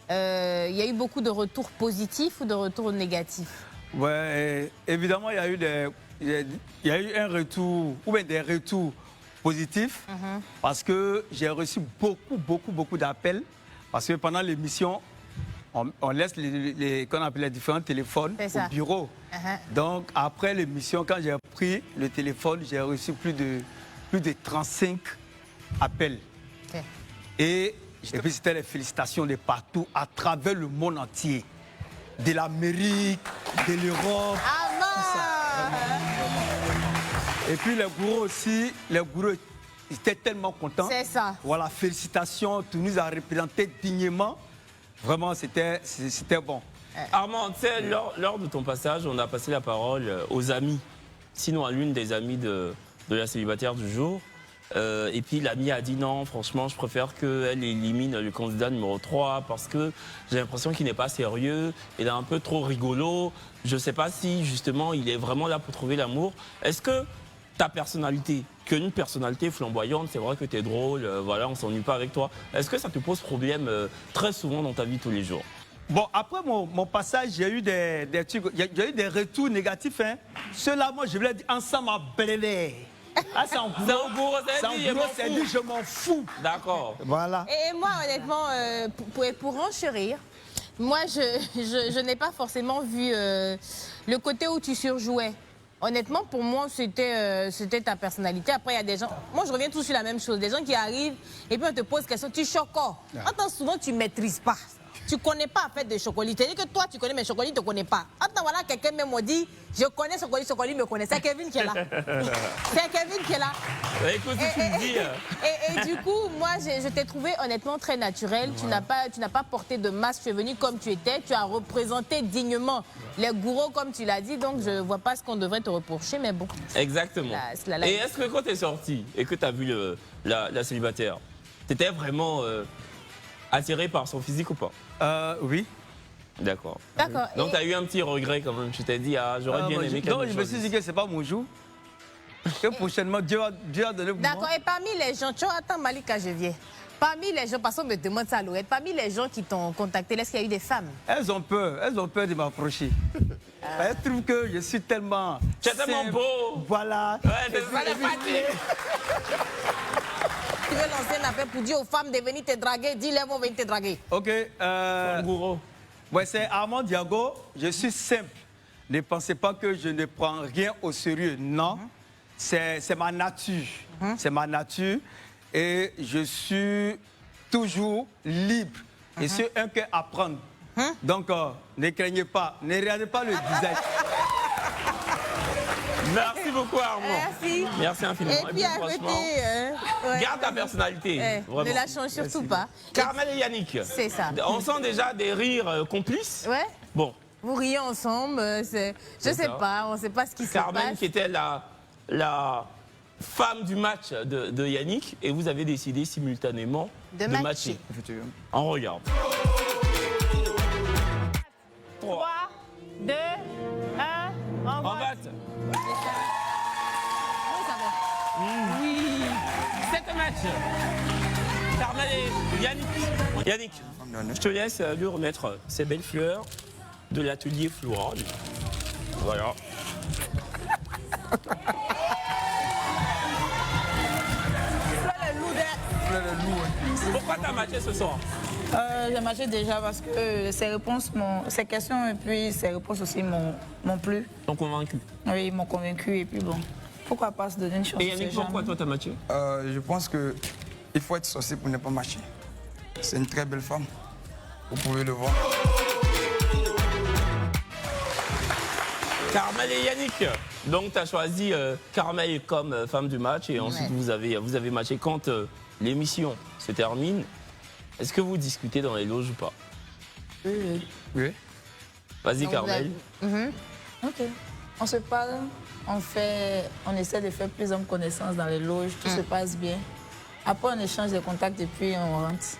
il y a eu beaucoup de retours positifs ou de retours négatifs? Ouais, évidemment, il y a eu un retour, ou bien des retours positifs, parce que j'ai reçu beaucoup d'appels, parce que pendant l'émission, on laisse qu'on appelle les différents téléphones au bureau. Donc, après l'émission, quand j'ai pris le téléphone, j'ai reçu plus de 35 appels. Et puis, c'était les félicitations de partout, à travers le monde entier. De l'Amérique, de l'Europe. Et puis les gourous aussi, étaient tellement contents. C'est ça. Voilà, félicitations, tu nous as représenté dignement. Vraiment, c'était bon. Armand, tu sais, lors de ton passage, on a passé la parole aux amis, sinon à l'une des amies de la célibataire du jour. Et puis l'ami a dit non, franchement, je préfère qu'elle élimine le candidat numéro 3 parce que j'ai l'impression qu'il n'est pas sérieux, il est un peu trop rigolo. Je ne sais pas si justement il est vraiment là pour trouver l'amour. Est-ce que ta personnalité, qu'une personnalité flamboyante, c'est vrai que tu es drôle, voilà, on ne s'ennuie pas avec toi. Est-ce que ça te pose problème très souvent dans ta vie tous les jours? Bon, après mon passage, j'ai eu des retours négatifs. Hein. Ceux-là, moi, je voulais dire ensemble à Belé. Ah, c'est en gros, c'est dit, je m'en fous. D'accord. Voilà. Et moi, honnêtement, pour renchérir, moi, je n'ai pas forcément vu le côté où tu surjouais. Honnêtement, pour moi, c'était ta personnalité. Après, il y a des gens... Moi, je reviens toujours sur la même chose. Des gens qui arrivent et puis on te pose question, tu choques. Attends, souvent, tu ne maîtrises pas. Tu ne connais pas en fait de chocolat. C'est-à-dire que toi, tu connais, mais chocolat, tu ne connais pas. Attends, voilà, quelqu'un même m'a dit, je connais chocolat me connaît. C'est Kevin qui est là. C'est Kevin qui est là. Écoute, tu me dis. Et du coup, moi, je t'ai trouvé honnêtement très naturel. Ouais. Tu n'as pas porté de masque. Tu es venu comme tu étais. Tu as représenté dignement les gourous, comme tu l'as dit. Donc, je ne vois pas ce qu'on devrait te reprocher, mais bon. Exactement. Et est-ce que quand tu es sorti et que tu as vu la célibataire, tu étais vraiment attiré par son physique ou pas? Oui. D'accord. D'accord. Donc, tu as eu un petit regret quand même. Tu t'es dit, ah, j'aurais bien aimé qu'elle me choisisse. Je me suis dit que c'est pas mon jour. Que prochainement, Dieu a donné pour moi. D'accord. Et parmi les gens, tu vois, attends, Malika, je viens. Parmi les gens, parce qu'on me demande ça, Louette, parmi les gens qui t'ont contacté, est-ce qu'il y a eu des femmes? Elles ont peur de m'approcher. Elles trouvent que je suis tellement... Tu es tellement beau. Voilà. Ouais, c'est pas la fatigue. Tu veux lancer un appel pour dire aux femmes de venir te draguer, dis-les, vont venir te draguer. Ok. Ouais, c'est Armand Diago. Je suis simple. Ne pensez pas que je ne prends rien au sérieux. Non. C'est ma nature. C'est ma nature. Et je suis toujours libre. Et c'est un cœur à prendre. Donc, ne craignez pas. Ne regardez pas le visage. Merci beaucoup, Armand. Merci. Merci infiniment. Et puis à côté, garde ta personnalité. Ne la change surtout pas. Carmel et Yannick. C'est ça. On sent déjà des rires complices. Ouais. Bon. Vous riez ensemble. Je sais pas. On ne sait pas ce qui se passe. Carmel qui était la femme du match de Yannick et vous avez décidé simultanément de matcher. On regarde. 3, 2, 1, on va. Oui, c'est un match. Carmel et Yannick. Yannick, je te laisse lui remettre ces belles fleurs de l'atelier floral. Voilà. Pourquoi tu as matché ce soir? J'ai matché déjà parce que ces questions et puis ces réponses aussi m'ont plu. T'ont convaincu? Oui, ils m'ont convaincu et puis bon, pourquoi pas se donner une chance? Et Yannick, pourquoi toi t'as matché? Je pense qu'il faut être sorcier pour ne pas matcher. C'est une très belle femme, vous pouvez le voir. Carmel et Yannick. Donc tu as choisi Carmel comme femme du match et ensuite vous avez matché. Quand l'émission se termine, est-ce que vous discutez dans les loges ou pas? Oui. Vas-y, Carmel. Ok. On se parle, on essaie de faire plus en connaissance dans les loges, tout se passe bien. Après, on échange des contacts et puis on rentre.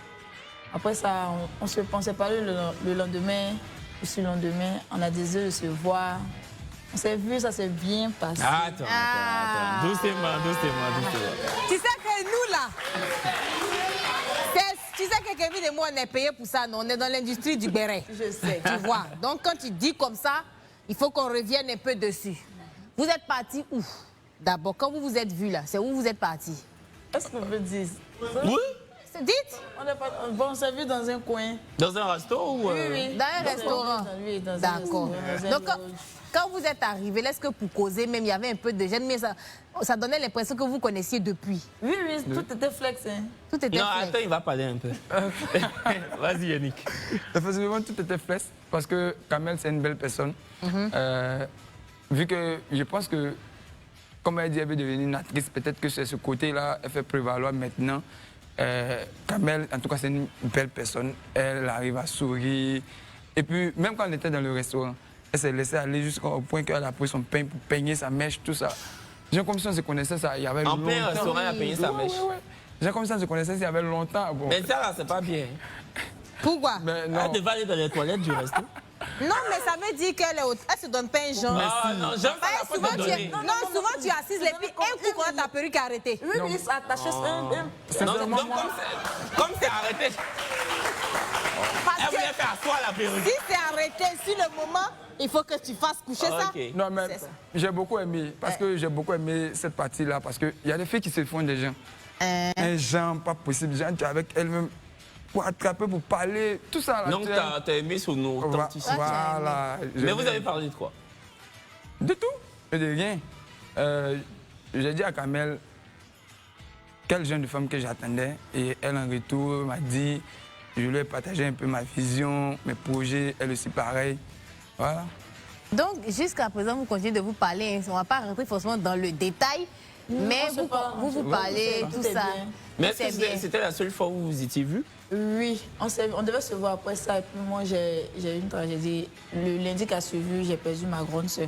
Après ça, on s'est parlé le lendemain, le surlendemain, on a désiré de se voir. On s'est vu, ça s'est bien passé. Attends. Doucement. Tu sais que nous, là, tu sais que Kevin et moi, on est payés pour ça, non? On est dans l'industrie du béret. Je sais. Tu vois. Donc, quand tu dis comme ça, il faut qu'on revienne un peu dessus. Vous êtes partis où? D'abord, quand vous vous êtes vus, là, c'est où vous êtes partis? Est-ce qu'on peut dire? Oui. Dites. On s'est vu dans un coin. Dans un resto ou... Oui. Dans un restaurant. D'accord. Donc, quand vous êtes arrivés, est-ce que pour causer même, il y avait un peu de gêne, mais ça donnait l'impression que vous connaissiez depuis? Oui, tout était flex. Hein. Tout était non, flex. attends, il va parler un peu. Vas-y, Yannick. Effectivement, tout était flex parce que Kamel, c'est une belle personne. Vu que je pense que, comme elle dit, elle veut devenir une actrice, peut-être que c'est ce côté-là, elle fait prévaloir maintenant. Kamel, en tout cas, c'est une belle personne. Elle arrive à sourire. Et puis, même quand on était dans le restaurant, elle s'est laissée aller jusqu'au point qu'elle a pris son pain pour peigner sa mèche, tout ça. J'ai comme si on se connaissait ça il y avait longtemps. En plein restaurant, elle a peigné sa mèche. J'ai comme si on se connaissait ça il y avait longtemps. Bon. Mais ça, là, c'est pas bien. Pourquoi? Mais non. Elle devait aller dans les toilettes du resto. Non, mais ça veut dire qu'elle se donne pas un genre. Non, j'aime ça, la souvent, souvent, tu assises les filles, un coup, quand ta perruque est arrêtée. Oui, ça attache Non, comme c'est arrêté. Elle voulait faire asseoir la perruque. Si c'est arrêté, sur le moment, il faut que tu fasses coucher ça. Non, mais j'ai beaucoup aimé, parce que j'ai beaucoup aimé cette partie-là, parce qu'il y a des filles qui se font des gens. Un genre pas possible, genre, tu es avec elle-même pour attraper, pour parler, tout ça. Là, donc, tu as aimé son authenticité. Voilà. Mais vous avez parlé de quoi? De tout et de rien. J'ai dit à Kamel quel genre de femme que j'attendais, et elle, en retour, m'a dit, je lui ai partagé un peu ma vision, mes projets, elle aussi pareil. Voilà. Donc, jusqu'à présent, vous continuez de vous parler. On ne va pas rentrer forcément dans le détail, mais vous parlez, tout ça. Mais est-ce que c'était la seule fois où vous étiez vus? Oui, on devait se voir après ça. Et puis moi, j'ai eu une tragédie. Le lundi qui a suivi, j'ai perdu ma grande soeur.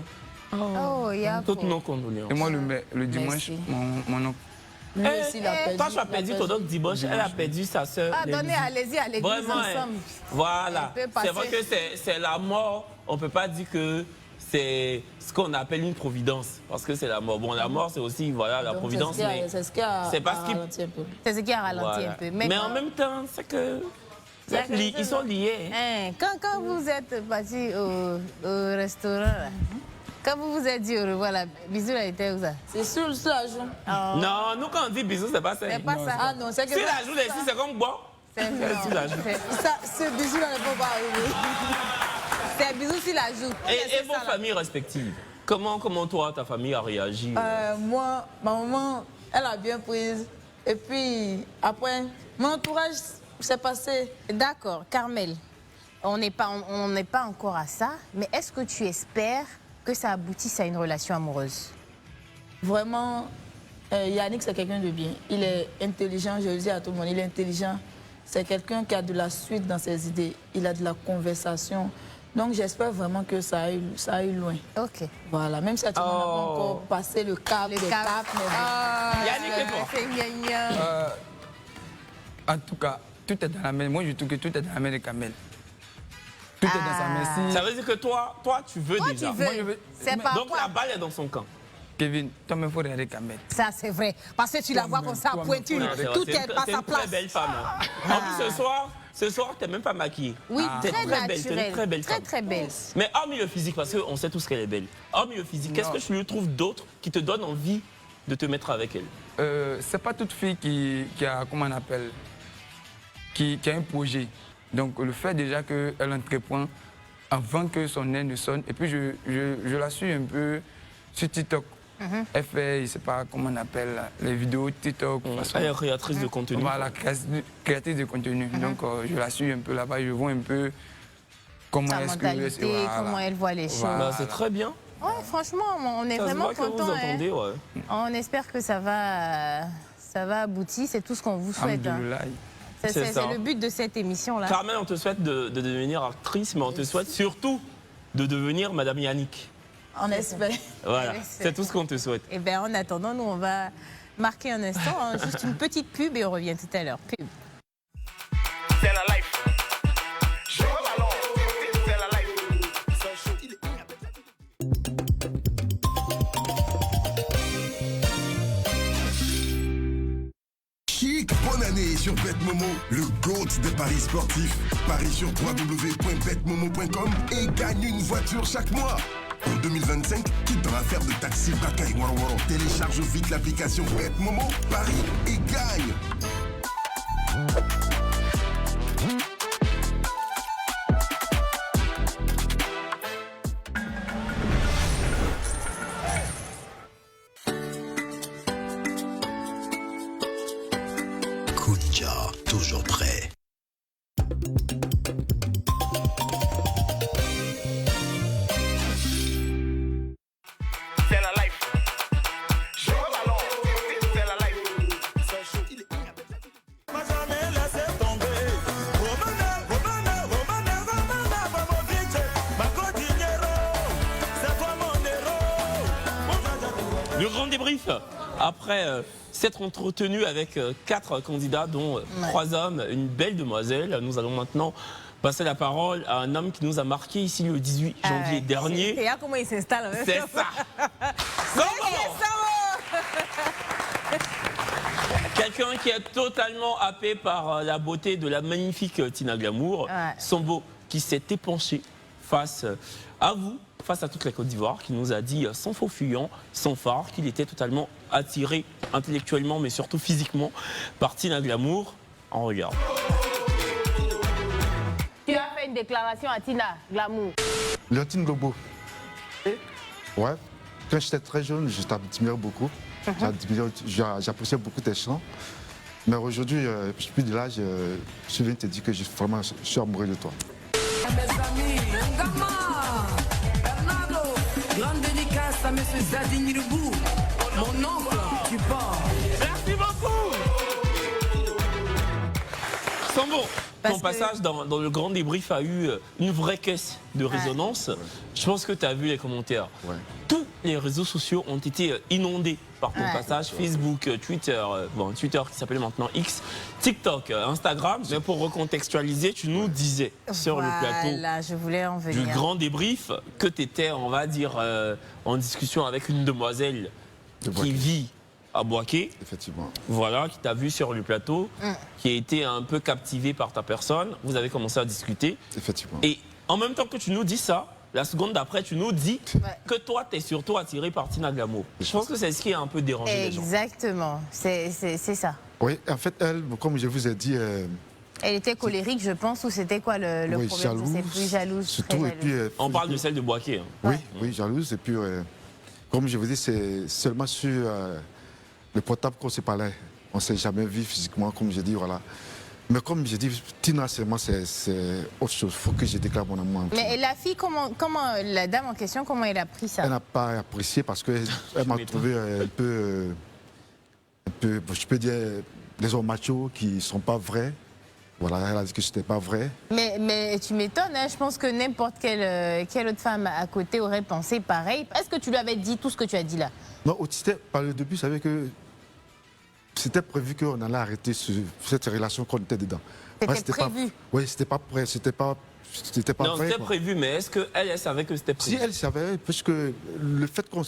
Toutes nos condoléances. Et moi, le dimanche, mon oncle. Toi, tu as perdu ton oncle dimanche, elle a perdu sa soeur. Pardonnez, allez-y à l'église ensemble. Voilà. C'est vrai que c'est la mort. On ne peut pas dire que c'est ce qu'on appelle une providence, parce que c'est la mort. Bon, la mort, c'est aussi la providence, mais c'est ce qui a ralenti un peu. C'est ce qui a ralenti un peu. Mais en même temps, c'est que ils sont liés. Quand vous êtes parti au restaurant, là, quand vous vous êtes dit au revoir, bisous là, était où ça? C'est sur la joue. Non, nous, quand on dit bisous, c'est pas ça. C'est pas ça. Ah non, c'est que si la joue ici, c'est comme bon. Ce bisou là ne peut pas arriver. C'est bisous sur la joue. Et vos familles respectives, comment toi, ta famille a réagi? Moi, ma maman, elle a bien prise. Et puis, après, mon entourage s'est passé. D'accord, Carmel, on n'est pas encore à ça, mais est-ce que tu espères que ça aboutisse à une relation amoureuse? Vraiment, Yannick, c'est quelqu'un de bien. Il est intelligent, je le dis à tout le monde, il est intelligent. C'est quelqu'un qui a de la suite dans ses idées. Il a de la conversation. Donc, j'espère vraiment que ça aille loin. Ok. Voilà, même si tu n'as pas encore passé le cap. Yannick, c'est mignon. En tout cas, tout est dans la main. Moi, je trouve que tout est dans la main de Kamel. Tout est dans sa main. Ça veut dire que toi, tu veux déjà. Tu veux. C'est pas donc, la balle est dans son camp. Kevin, toi-même, il faut regarder Kamel. Ça, c'est vrai. Parce que tu la vois comme ça, pointue. Tout est pas sa place. C'est une très belle femme. En plus, ce soir, tu n'es même pas maquillée. Oui, t'es très belle. T'es une très belle femme. Très belle. Mais hormis le physique, parce qu'on sait tous qu'elle est belle. Hormis le physique, qu'est-ce que tu lui trouves d'autre qui te donne envie de te mettre avec elle? C'est pas toute fille qui a, comment on appelle, qui a un projet. Donc, le fait déjà qu'elle entreprend avant que son nez ne sonne. Et puis, je la suis un peu sur TikTok. Elle fait, je ne sais pas comment on appelle, les vidéos TikTok. Elle est créatrice de contenu. Voilà, créatrice de contenu. Donc, je la suis un peu là-bas, je vois un peu comment sa mentalité, comment elle voit les choses. Bah, c'est très bien. Ouais, franchement, on est vraiment contents. On espère que ça va aboutir, c'est tout ce qu'on vous souhaite. C'est le but de cette émission-là. Carmel, on te souhaite de devenir actrice, mais on te souhaite surtout de devenir Madame Yannick. On espère. Voilà, c'est tout ce qu'on te souhaite. Et bien, en attendant, nous, on va marquer un instant, hein, juste une petite pub et on revient tout à l'heure. Pub. C'est la life. Je veux ballon. C'est la life. Chic, bonne année sur BetMomo, le GOAT des paris sportifs. Parie sur www.betmomo.com et gagne une voiture chaque mois. En 2025, quitte dans l'affaire de taxi Baka et Waro. Télécharge vite l'application BetMomo, parie et gagne. Kunja, toujours prêt. C'est la life. Je veux ballon. C'est la life. C'est chaud. Il est M'a jamais laissé tomber. Romana, Popovic, Marco Dinero. C'est toi mon héros. Le grand débrief après s'être entretenu avec 4 candidats, dont 3 hommes, une belle demoiselle. Nous allons maintenant passer la parole à un homme qui nous a marqué ici le 18 janvier dernier. Et là, comment il s'installe. C'est ça. Quelqu'un qui est totalement happé par la beauté de la magnifique Tina Glamour. Sambo qui s'est épanché face à vous, face à toute la Côte d'Ivoire, qui nous a dit sans faux fuyant, sans phare, qu'il était totalement attiré intellectuellement mais surtout physiquement par Tina Glamour. On regarde. Tu as fait une déclaration à Tina Glamour. Léontine Globo. Ouais. Quand j'étais très jeune, je t'admirais beaucoup. J'appréciais beaucoup tes chants. Mais aujourd'hui, je suis de l'âge, je viens de te dire que je suis amoureux de toi. Mes amis, Ngama, Bernardo, grande dédicace à M. Zadine Ribou, mon oncle, tu pars. Merci beaucoup. Sambo, ton passage dans le grand débrief a eu une vraie caisse de résonance. Je pense que tu as vu les commentaires. Tous les réseaux sociaux ont été inondés par ton passage. Facebook, Twitter, Twitter qui s'appelle maintenant X, TikTok, Instagram. Mais pour recontextualiser, tu nous disais sur le plateau je voulais en venir. du grand débrief que tu étais, on va dire, en discussion avec une demoiselle qui vit à Boaké. Effectivement. Voilà, qui t'a vu sur le plateau, qui a été un peu captivé par ta personne. Vous avez commencé à discuter. Effectivement. Et en même temps que tu nous dis ça, la seconde d'après, tu nous dis que toi, tu es surtout attiré par Tina Glamour. Je pense que c'est ce qui a un peu dérangé les gens. Exactement, c'est ça. Oui, en fait, elle, comme je vous ai dit... Elle était colérique, je pense, ou c'était quoi le problème? Jalouse, je sais plus, jalouse. Surtout, et puis, on parle de celle de Boaké. Hein. Oui, jalouse. Et puis, comme je vous dis, c'est seulement sur le portable qu'on se parlait. On ne s'est jamais vu physiquement, comme je dis, voilà. Mais comme je dis, Tina, c'est autre chose. Il faut que je déclare mon amour. Mais la fille, comment la dame en question, comment elle a pris ça? Elle n'a pas apprécié parce qu'elle m'a trouvé un peu, je peux dire, des hommes machos qui ne sont pas vrais. Voilà, elle a dit que ce n'était pas vrai. Mais tu m'étonnes, hein, je pense que n'importe quelle autre femme à côté aurait pensé pareil. Est-ce que tu lui avais dit tout ce que tu as dit là? Non, par le début, je savais que c'était prévu qu'on allait arrêter cette relation qu'on était dedans. C'était prévu? Oui, c'était pas prêt, c'était pas non, vrai. C'était prévu, mais est-ce qu'elle savait que c'était prévu? Si elle savait, parce que le fait qu'on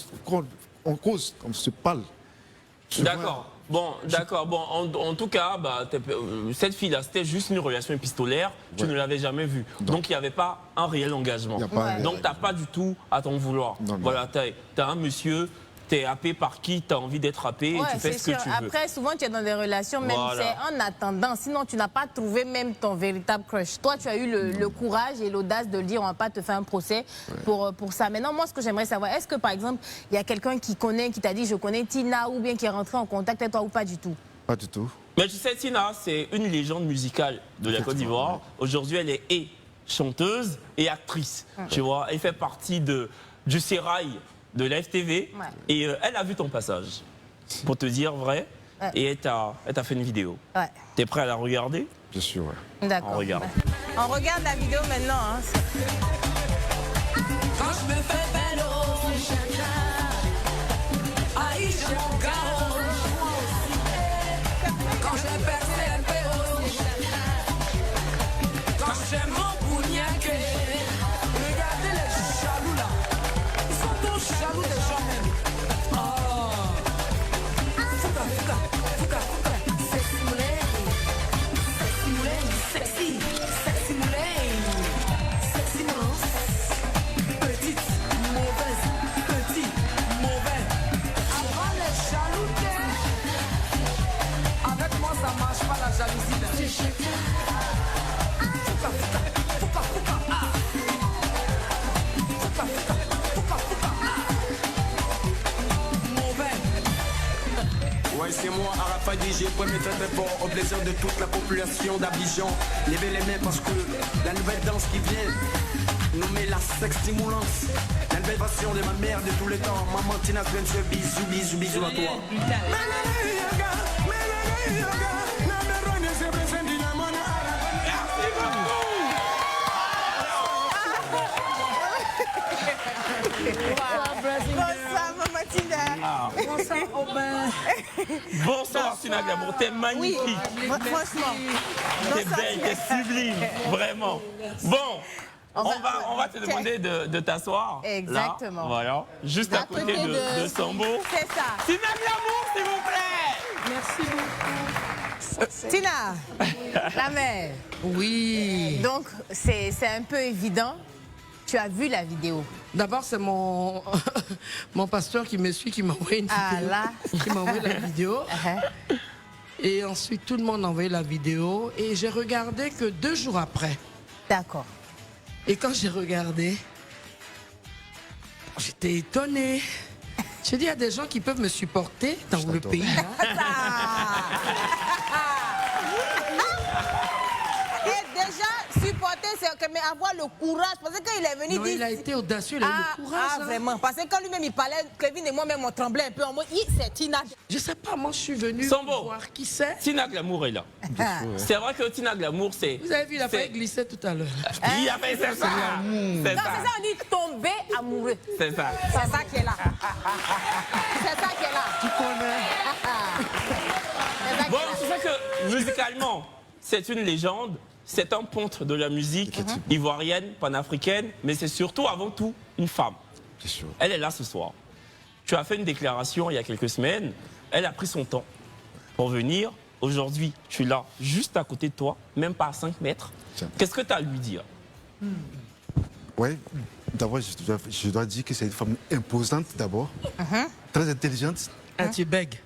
cause, qu'on se parle... D'accord. Bon, d'accord. Bon, en tout cas, cette fille-là, c'était juste une relation épistolaire. Tu ne l'avais jamais vue. Donc, il n'y avait pas un réel engagement. Donc, tu n'as pas du tout à t'en vouloir. Voilà, tu as un monsieur... Tu es happé par qui tu as envie d'être happé et tu fais ce que tu veux. Après, souvent, tu es dans des relations, même c'est en attendant. Sinon, tu n'as pas trouvé même ton véritable crush. Toi, tu as eu le courage et l'audace de le dire, on ne va pas te faire un procès pour ça. Maintenant, moi, ce que j'aimerais savoir, est-ce que, par exemple, il y a quelqu'un qui t'a dit, je connais Tina, ou bien qui est rentré en contact avec toi ou pas du tout? Pas du tout. Mais tu sais, Tina, c'est une légende musicale de la Côte d'Ivoire. Aujourd'hui, elle est chanteuse et actrice. Tu vois, elle fait partie du sérail de la FTV et elle a vu ton passage, pour te dire vrai, et elle t'a fait une vidéo. T'es prêt à la regarder? Bien sûr, D'accord. On regarde. On regarde la vidéo maintenant. Hein. Quand je me fais belle, Ouais, c'est moi, Arafat DJ, premier fait fort au plaisir de toute la population d'Abidjan. Levez les mains parce que la nouvelle danse qui vient, nommée la sextimulance, la nouvelle version de ma mère de tous les temps. Maman Tina Spencer, bisous, bisous, bisous à toi. Bonsoir, Maman Tina. Bonsoir, Aubin. Bonsoir, Tina Glamour. T'es magnifique. Oui, franchement. T'es belle, t'es sublime. Vraiment. Bon. On va te demander de t'asseoir. Exactement. Là, voilà. Juste à côté de Sambo. C'est ça. Tina Glamour, s'il vous plaît. Merci beaucoup. Tina, la mère. Oui. Donc, c'est un peu évident. Tu as vu la vidéo? D'abord, c'est mon pasteur qui me suit, qui m'a envoyé une vidéo. Là. Qui m'a envoyé la vidéo. Et ensuite, tout le monde a envoyé la vidéo. Et j'ai regardé que 2 jours après. D'accord. Et quand j'ai regardé, j'étais étonnée. J'ai dit, il y a des gens qui peuvent me supporter dans le pays. Et déjà, supporter, c'est mais avoir le courage. Parce que quand il est venu dire. Il a été audacieux, il a eu le courage. Ah, vraiment. Parce que quand lui-même il parlait, Kevin et moi-même on tremblait un peu en mode, c'est Tina. Je sais pas, moi je suis venu voir qui c'est. Tina Glamour est là. C'est vrai que Tina Glamour, c'est. Vous avez vu, il a failli glisser tout à l'heure. Il a fait ça. Non, c'est ça, on dit tomber amoureux. C'est ça. C'est ça qui est là. C'est ça qui est là. Tu connais. Bon, c'est ça que musicalement, c'est une légende. C'est un ponte de la musique ivoirienne, panafricaine, mais c'est surtout, avant tout, une femme. Elle est là ce soir. Tu as fait une déclaration il y a quelques semaines. Elle a pris son temps pour venir. Aujourd'hui, tu es là, juste à côté de toi, même pas à 5 mètres. Qu'est-ce que tu as à lui dire? Oui, d'abord, je dois dire que c'est une femme imposante, d'abord. Très intelligente. Ah, tu bègues.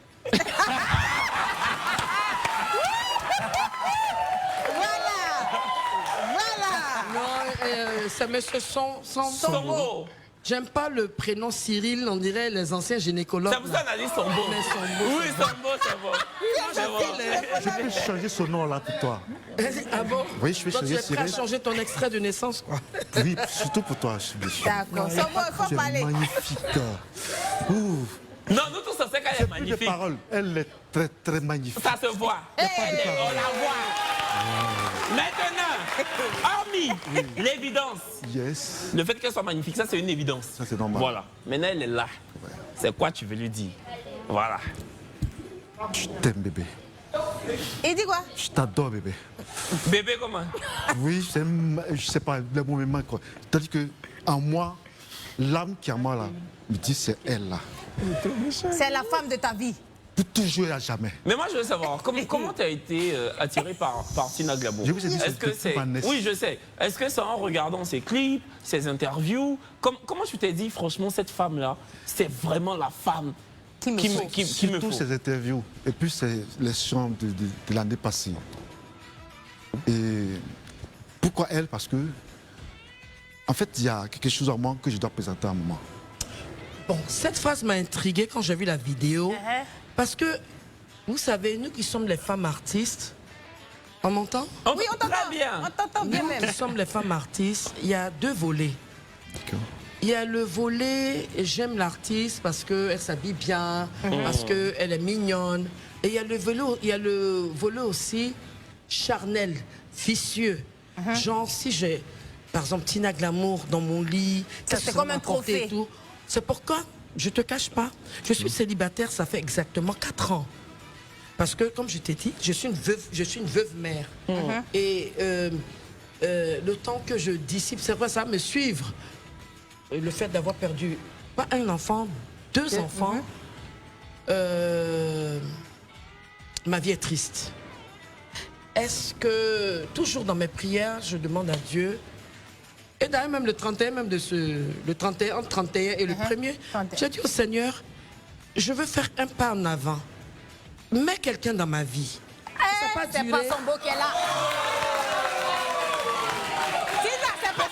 C'est monsieur Sambo. J'aime pas le prénom Cyril, on dirait les anciens gynécologues. Ça vous en a dit Sambo? Oui, Sambo, c'est bon. Je peux changer son nom là pour toi. Ah bon? Oui, je peux changer Cyril. Tu es prêt à changer ton extrait de naissance, quoi? Oui, surtout pour toi. D'accord, Sambo, il faut parler. C'est magnifique. Ouh. Non, nous tous, on sait qu'elle est magnifique. De parole. Elle est très, très magnifique. Ça se voit. On la voit. Maintenant, hormis l'évidence, le fait qu'elle soit magnifique, ça c'est une évidence. Ça c'est normal. Voilà. Maintenant elle est là. C'est quoi tu veux lui dire? Voilà. Je t'aime bébé. Il dit quoi? Je t'adore bébé. Bébé comment? Oui, je sais pas, le moment quoi. C'est-à-dire que en moi, l'âme qui est en moi là, me dit c'est elle là. C'est la femme de ta vie. Pour toujours et à jamais. Mais moi je veux savoir, comment tu as été attiré par Tina Glamour? Je vous ai dit, oui, je sais. Est-ce que c'est en regardant ses clips, ses interviews? Comment tu t'es dit, franchement, cette femme-là, c'est vraiment la femme qui me faut? Surtout ces interviews. Et puis c'est les chants de l'année passée. Et pourquoi elle? Parce que, en fait, il y a quelque chose en moi que je dois présenter à un moment. Bon, cette phrase m'a intriguée quand j'ai vu la vidéo. Parce que, vous savez, nous qui sommes les femmes artistes, on m'entend? Oui, on t'entend bien. On t'entend bien même. Nous qui sommes les femmes artistes, il y a 2 volets. Il y a le volet, j'aime l'artiste parce qu'elle s'habille bien, parce qu'elle est mignonne. Et il y a le volet aussi charnel, vicieux. Genre, si j'ai, par exemple, Tina Glamour dans mon lit, c'est comme un trophée. C'est pourquoi, je te cache pas, je suis célibataire, ça fait exactement 4 ans. Parce que, comme je t'ai dit, je suis une veuve mère. Et le temps que je dissipe, c'est vrai, ça va me suivre. Le fait d'avoir perdu, pas un enfant, 2 enfants, ma vie est triste. Est-ce que, toujours dans mes prières, je demande à Dieu, et d'ailleurs même le 31, le 31, entre 31 et le 1er, j'ai dit au Seigneur, je veux faire un pas en avant. Mets quelqu'un dans ma vie. C'est pas Sambo qui est là. C'est pas Sambo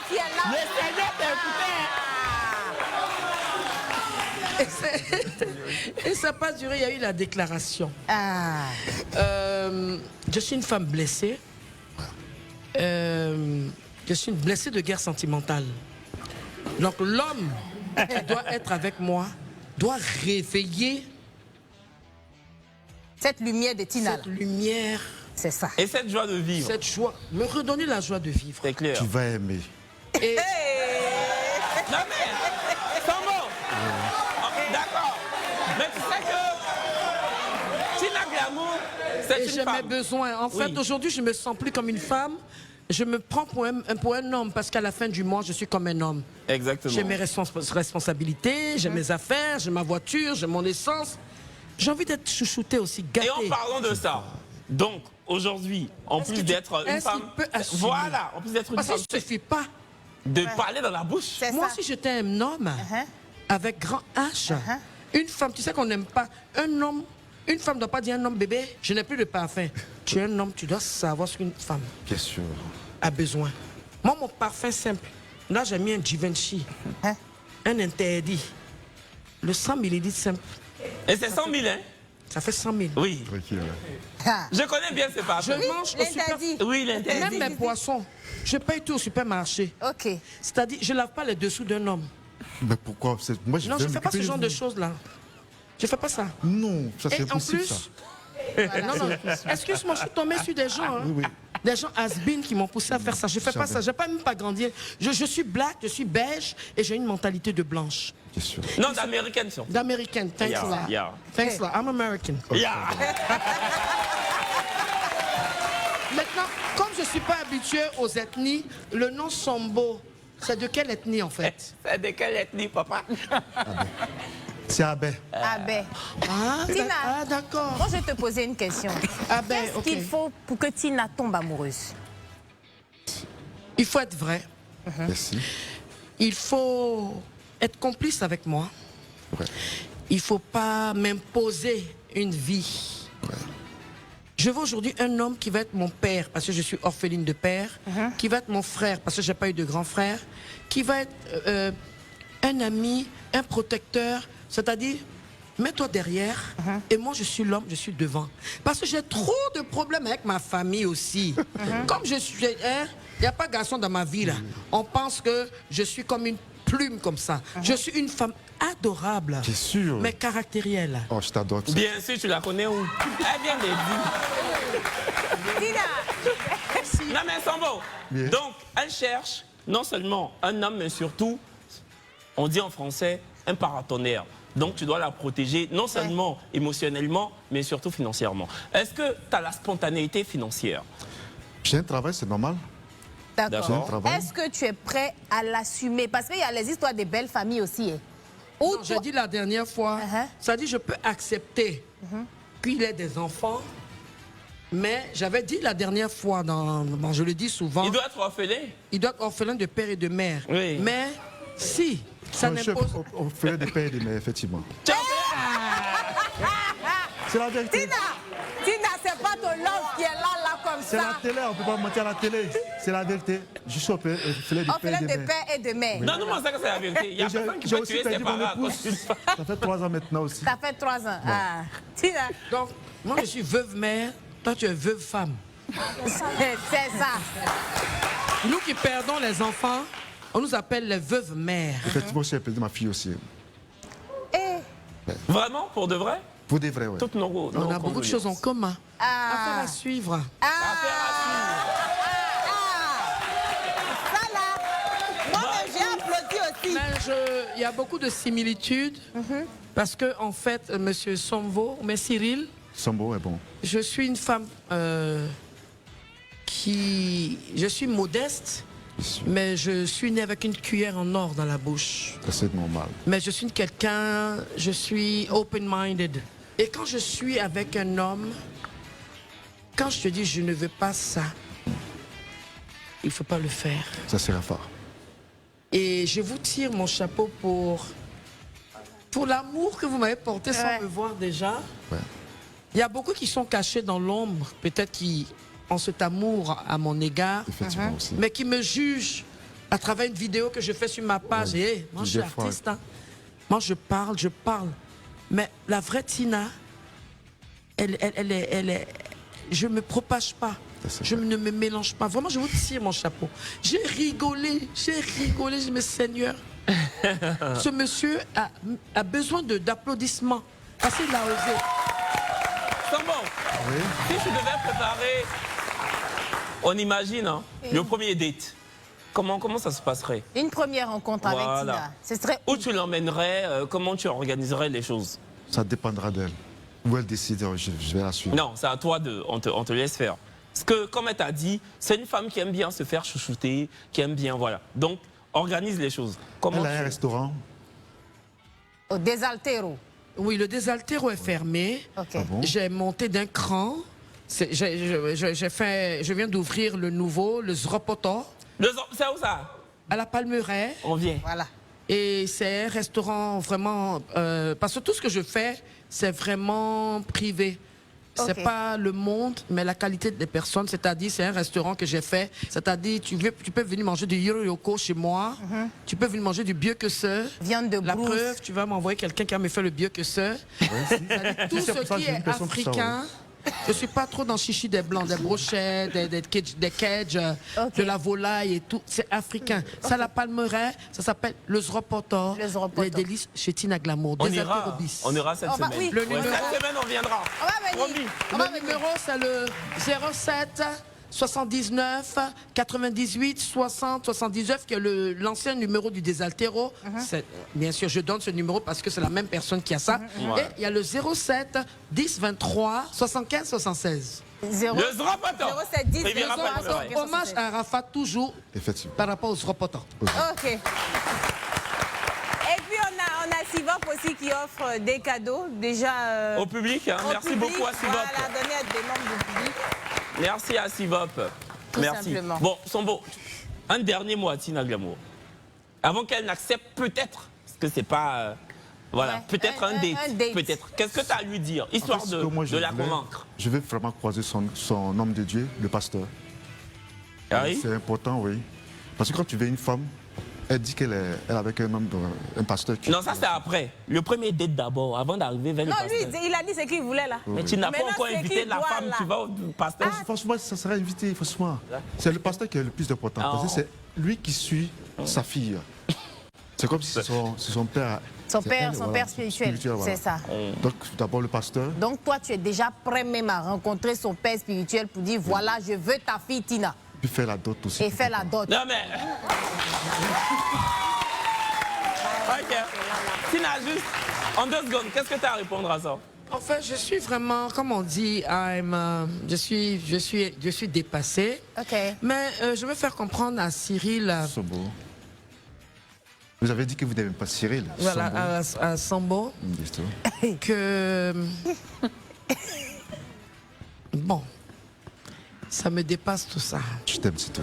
qui est là. Le Seigneur t'a écouté. Et ça n'a pas duré, il y a eu la déclaration. Je suis une femme blessée. Je suis une blessée de guerre sentimentale. Donc l'homme qui doit être avec moi doit réveiller cette lumière de Tina. Cette lumière. C'est ça. Et cette joie de vivre. Cette joie. Me redonner la joie de vivre. C'est clair. Tu vas aimer. Et... Non mais, Sambo. D'accord. Mais tu sais que Tina Glamour, c'est une j'ai femme. mes besoins. En fait, aujourd'hui, je me sens plus comme une femme. Je me prends pour un homme parce qu'à la fin du mois, je suis comme un homme. Exactement. J'ai mes responsabilités, j'ai mes affaires, j'ai ma voiture, j'ai mon essence. J'ai envie d'être chouchoutée aussi, gâtée. Et en parlant de ça, donc aujourd'hui, en plus d'être une femme, voilà, en plus d'être une femme, ça ne suffit pas de parler dans la bouche. Moi, si j'étais un homme avec grand H, une femme, tu sais qu'on n'aime pas un homme. Une femme ne doit pas dire un homme bébé, je n'ai plus de parfum. Tu es un homme, tu dois savoir ce qu'une femme Bien sûr. a besoin. Moi, mon parfum simple, là j'ai mis un Givenchy, un interdit, le 100 ml simple. Et c'est 100 000, hein? Ça fait 100 000. Oui. Je connais bien ces parfums. Je mange au super... Oui, l'interdit. Même mes poissons, je paye tout au supermarché. Ok. C'est-à-dire, je ne lave pas les dessous d'un homme. Mais pourquoi? Moi, Non, je ne fais pas ce genre de choses-là. Je ne fais pas ça. Non, ça c'est en impossible, plus, ça. non, excuse-moi, je suis tombée sur des gens. Hein. Oui. Des gens has-been qui m'ont poussé à faire ça. Je ne fais pas ça. Je n'ai même pas grandi. Je suis black, je suis beige et j'ai une mentalité de blanche. Bien sûr. Non, d'américaine surtout. D'américaine, thanks a lot. Yeah. Thanks a lot. I'm American. Yeah. Maintenant, comme je ne suis pas habituée aux ethnies, le nom Sambo, c'est de quelle ethnie en fait? C'est de quelle ethnie, papa? C'est Abé. Abé. Tina, d'accord. moi je vais te poser une question. Qu'est-ce qu'il faut pour que Tina tombe amoureuse? Il faut être vrai. Merci. Il faut être complice avec moi. Ouais. Il ne faut pas m'imposer une vie. Ouais. Je veux aujourd'hui un homme qui va être mon père, parce que je suis orpheline de père, qui va être mon frère, parce que je n'ai pas eu de grand frère, qui va être un ami, un protecteur, c'est-à-dire, mets-toi derrière, et moi je suis l'homme, je suis devant. Parce que j'ai trop de problèmes avec ma famille aussi. Comme je suis... Il n'y a pas de garçon dans ma vie, là. On pense que je suis comme une plume comme ça. Je suis une femme adorable. Bien sûr. Mais caractérielle. Oh, je t'adore. Bien sûr, tu la connais où? Elle vient de dire. Tina. Non mais Sambo. Donc, elle cherche non seulement un homme, mais surtout, on dit en français, un paratonnerre. Donc tu dois la protéger non seulement émotionnellement, mais surtout financièrement. Est-ce que tu as la spontanéité financière? J'ai un travail, c'est normal. D'accord. Est-ce que tu es prêt à l'assumer? Parce qu'il y a les histoires des belles familles aussi. J'ai dit la dernière fois, ça dit je peux accepter qu'il ait des enfants, mais j'avais dit la dernière fois, je le dis souvent... Il doit être orphelin? Il doit être orphelin de père et de mère. Oui. Mais si ça n'impose... Orphelin de père et de mère, effectivement. C'est la vérité. Tina, c'est pas ton love qui est là comme C'est la ça. télé, on ne peut pas mentir à la télé. C'est la vérité. Je suis orphelin de père et de mère. Et de mère. Non, non, ça c'est la vérité. Il y a personne qui peut tuer ses parents. Ça fait 3 ans maintenant aussi. Ça fait 3 ans. Ah. Tina. Donc, moi je suis veuve mère, toi tu es veuve femme. C'est ça. Nous qui perdons les enfants, on nous appelle les veuves mères. Effectivement, j'ai perdu ma fille aussi. Vraiment, pour de vrai? Pour de vrai, oui. On a beaucoup de choses en commun. Affaire à suivre. Ça là, moi-même j'ai applaudi aussi. Il y a beaucoup de similitudes parce que en fait, Monsieur Sambo, mais Cyril, Sambo est bon. je suis une femme je suis modeste, mais je suis née avec une cuillère en or dans la bouche. C'est normal. Mais je suis open-minded. Et quand je suis avec un homme, quand je te dis je ne veux pas ça, il ne faut pas le faire. Ça sera fort. Et je vous tire mon chapeau pour l'amour que vous m'avez porté sans me voir déjà. Ouais. Il y a beaucoup qui sont cachés dans l'ombre, peut-être qui ont cet amour à mon égard, aussi. mais qui me jugent à travers une vidéo que je fais sur ma page. Et moi, je suis artiste. Hein. Moi, je parle. Mais la vraie Tina, elle est... Je ne me propage pas. Je ne me mélange pas. Vraiment, je vous tire mon chapeau. J'ai rigolé. Je me Seigneur. Ce monsieur a besoin d'applaudissements. Parce qu'il a osé. Sambo, si tu devais préparer, on imagine, hein, le premier date, comment ça se passerait? Une première rencontre avec Tina. Ce serait où tu l'emmènerais, comment tu organiserais les choses? Ça dépendra d'elle. Où elle décide, je vais la suivre. Non, c'est à toi, on te laisse faire. Parce que, comme elle t'a dit, c'est une femme qui aime bien se faire chouchouter, qui aime bien, voilà. Donc, organise les choses. Elle a un restaurant. Au Desaltero. Oui, le Desaltero est fermé. Okay. Ah bon? J'ai monté d'un cran. Je viens d'ouvrir le nouveau, le Zropoto. C'est où ça? À la Palmeraie. On vient. Voilà. Et c'est un restaurant vraiment... parce que tout ce que je fais, c'est vraiment privé. C'est pas le monde, mais la qualité des personnes. C'est-à-dire, c'est un restaurant que j'ai fait. C'est-à-dire, tu peux venir manger du Yoro-Yoko chez moi. Tu peux venir manger du Bieu que ce. Viande de La brousse. preuve, tu vas m'envoyer quelqu'un qui va me faire le Bieu que ce. Tout ce qui est africain. Je suis pas trop dans chichi des blancs, des brochettes, des cages, de la volaille et tout. C'est africain. Ça, la Palmeraie, ça s'appelle le Zropoto. Les délices chez Tina Glamour. On ira cette semaine. Oui. Le numéro, cette semaine, on viendra. Le numéro, c'est le 07 79 98 60 79, qui est l'ancien numéro du Desaltero. Bien sûr, je donne ce numéro parce que c'est la même personne qui a ça. Et il y a le 07 10 23 75 76. Le Zropoto. 07 10 Hommage à Rafa toujours par rapport au Zropoto. Ok. Et puis on a Sivop aussi qui offre des cadeaux déjà au public. Hein. Merci beaucoup à Sivop. Voilà, donner à des membres du public. Merci à Sivop. Merci. Simplement. Bon, Sambo, un dernier mot à Tina Glamour. Avant qu'elle n'accepte peut-être, parce que c'est pas... voilà, peut-être un date. Peut-être. Qu'est-ce que tu as à lui dire, histoire de la convaincre? Je vais vraiment croiser son homme de Dieu, le pasteur. Ah oui? C'est important, oui. Parce que quand tu veux une femme, elle dit qu'elle est avec un homme, un pasteur. Non, ça c'est après. Le premier date d'abord, avant d'arriver vers le pasteur. Non, lui, il a dit ce qu'il voulait là. Mais tu n'as pas encore invité la femme, tu vas au pasteur. Franchement, ça sera invité, franchement. C'est le pasteur qui est le plus important. Parce que c'est lui qui suit sa fille. C'est comme si c'est son père. Son père spirituel, c'est ça. Donc d'abord le pasteur. Donc toi, tu es déjà prêt même à rencontrer son père spirituel pour dire, voilà, je veux ta fille Tina. Puis faire la dot aussi. Et faire la dot. Non mais... Ok. Tina, juste en 2 secondes, qu'est-ce que tu as à répondre à ça? En fait, je suis vraiment, comme on dit, je suis dépassée. Ok. Mais je veux faire comprendre à Cyril... Sambo. Vous avez dit que vous n'aimez pas Cyril. Voilà, à Sambo. Que... Bon. Ça me dépasse tout ça. Je t'aime, c'est tout.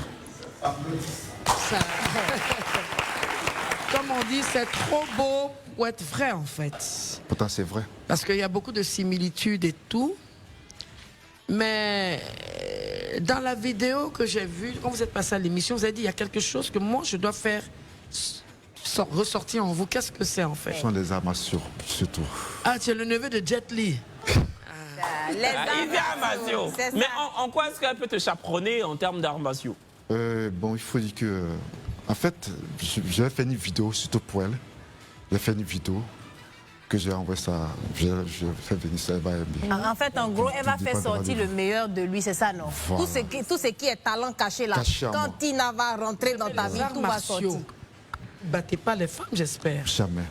Comme on dit, c'est trop beau pour être vrai, en fait. Pourtant, c'est vrai. Parce qu'il y a beaucoup de similitudes et tout. Mais dans la vidéo que j'ai vue, quand vous êtes passé à l'émission, vous avez dit il y a quelque chose que moi, je dois faire ressortir en vous. Qu'est-ce que c'est, en fait? Ce sont les armes surtout. Ah, tu es le neveu de Jet Li. Mais en quoi est-ce qu'elle peut te chaperonner en termes d'arts martiaux? Bon, il faut dire que... En fait, j'ai fait une vidéo surtout pour elle. J'ai fait une vidéo que j'ai envoyée ça. J'ai fait venir ça, elle va aimer. En fait, en gros, elle va faire sortir le meilleur de lui, c'est ça, non? Voilà. Tout ce qui est talent caché là. Quand Tina va rentrer dans ta vie, tout va sortir. Battez pas les femmes, j'espère. Jamais.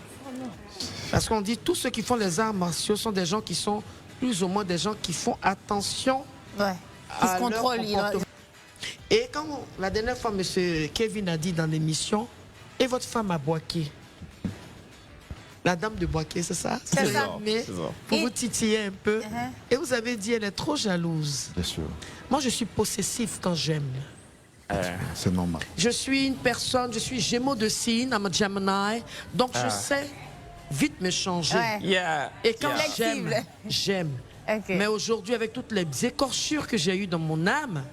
Parce qu'on dit tous ceux qui font les arts martiaux sont des gens qui sont plus ou moins des gens qui font attention qui se contrôlent. Et quand la dernière fois, M. Kevin a dit dans l'émission, et votre femme a Boaké. La dame de Boaké, c'est ça? C'est ça. Pour vous titiller un peu. Et vous avez dit, elle est trop jalouse. Bien sûr. Moi, je suis possessif quand j'aime. C'est normal. Je suis une personne, je suis Gémeaux de signe, I'm a Gemini. Donc, je sais vite me changer. Et quand j'aime. Mais aujourd'hui, avec toutes les écorchures que j'ai eues dans mon âme,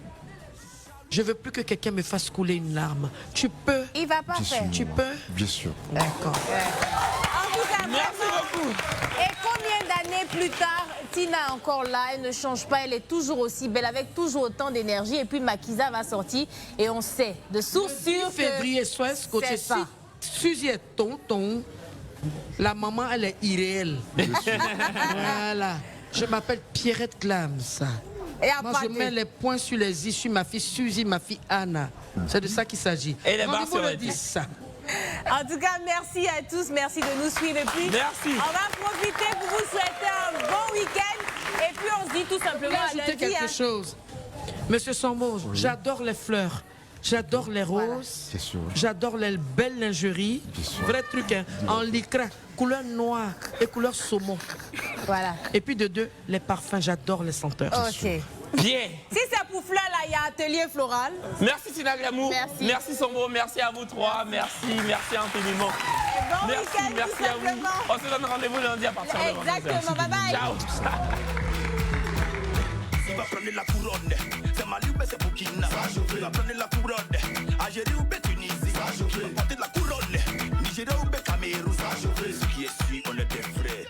je veux plus que quelqu'un me fasse couler une larme. Tu peux. Il va pas faire. Tu peux. Bien sûr. D'accord. En tout cas, merci beaucoup. Et qu'on années plus tard, Tina est encore là, elle ne change pas, elle est toujours aussi belle, avec toujours autant d'énergie. Et puis Makiza va sortir et on sait de source sûre que février soir, ce côté c'est ça. Suzy est tonton. La maman, elle est irréelle. Voilà. Je m'appelle Pierrette Clams. Moi, je mets les points sur les issues. Ma fille Suzy, ma fille Anna. C'est de ça qu'il s'agit. Et les barres Rendez-vous le sur 10. En tout cas, merci à tous, merci de nous suivre. Et puis, merci. On va profiter pour vous souhaiter un bon week-end. Et puis, on se dit tout simplement à ajouter lundi. quelque chose. Monsieur Sambo, j'adore les fleurs. J'adore les roses. J'adore les belles lingeries. Vrai truc, hein. En lycra, couleur noire et couleur saumon. Voilà. Et puis de deux, les parfums. J'adore les senteurs. Ok. Bien. Si c'est pour fleurs, là, il y a atelier floral. Merci Tina Glamour. Merci. Merci Sombo. Merci à vous trois. Merci infiniment. Bon week-end, merci à vous. On se donne rendez-vous lundi à partir de 22h. Exactement. Bye bye. Ciao. Il va prendre la couronne. C'est Mali ou c'est Burkina. Il va prendre la couronne. Algérie ou Tunisie. Il va porter la couronne. Nigeria ou Cameroun. Ce qui est sûr, on est des frères.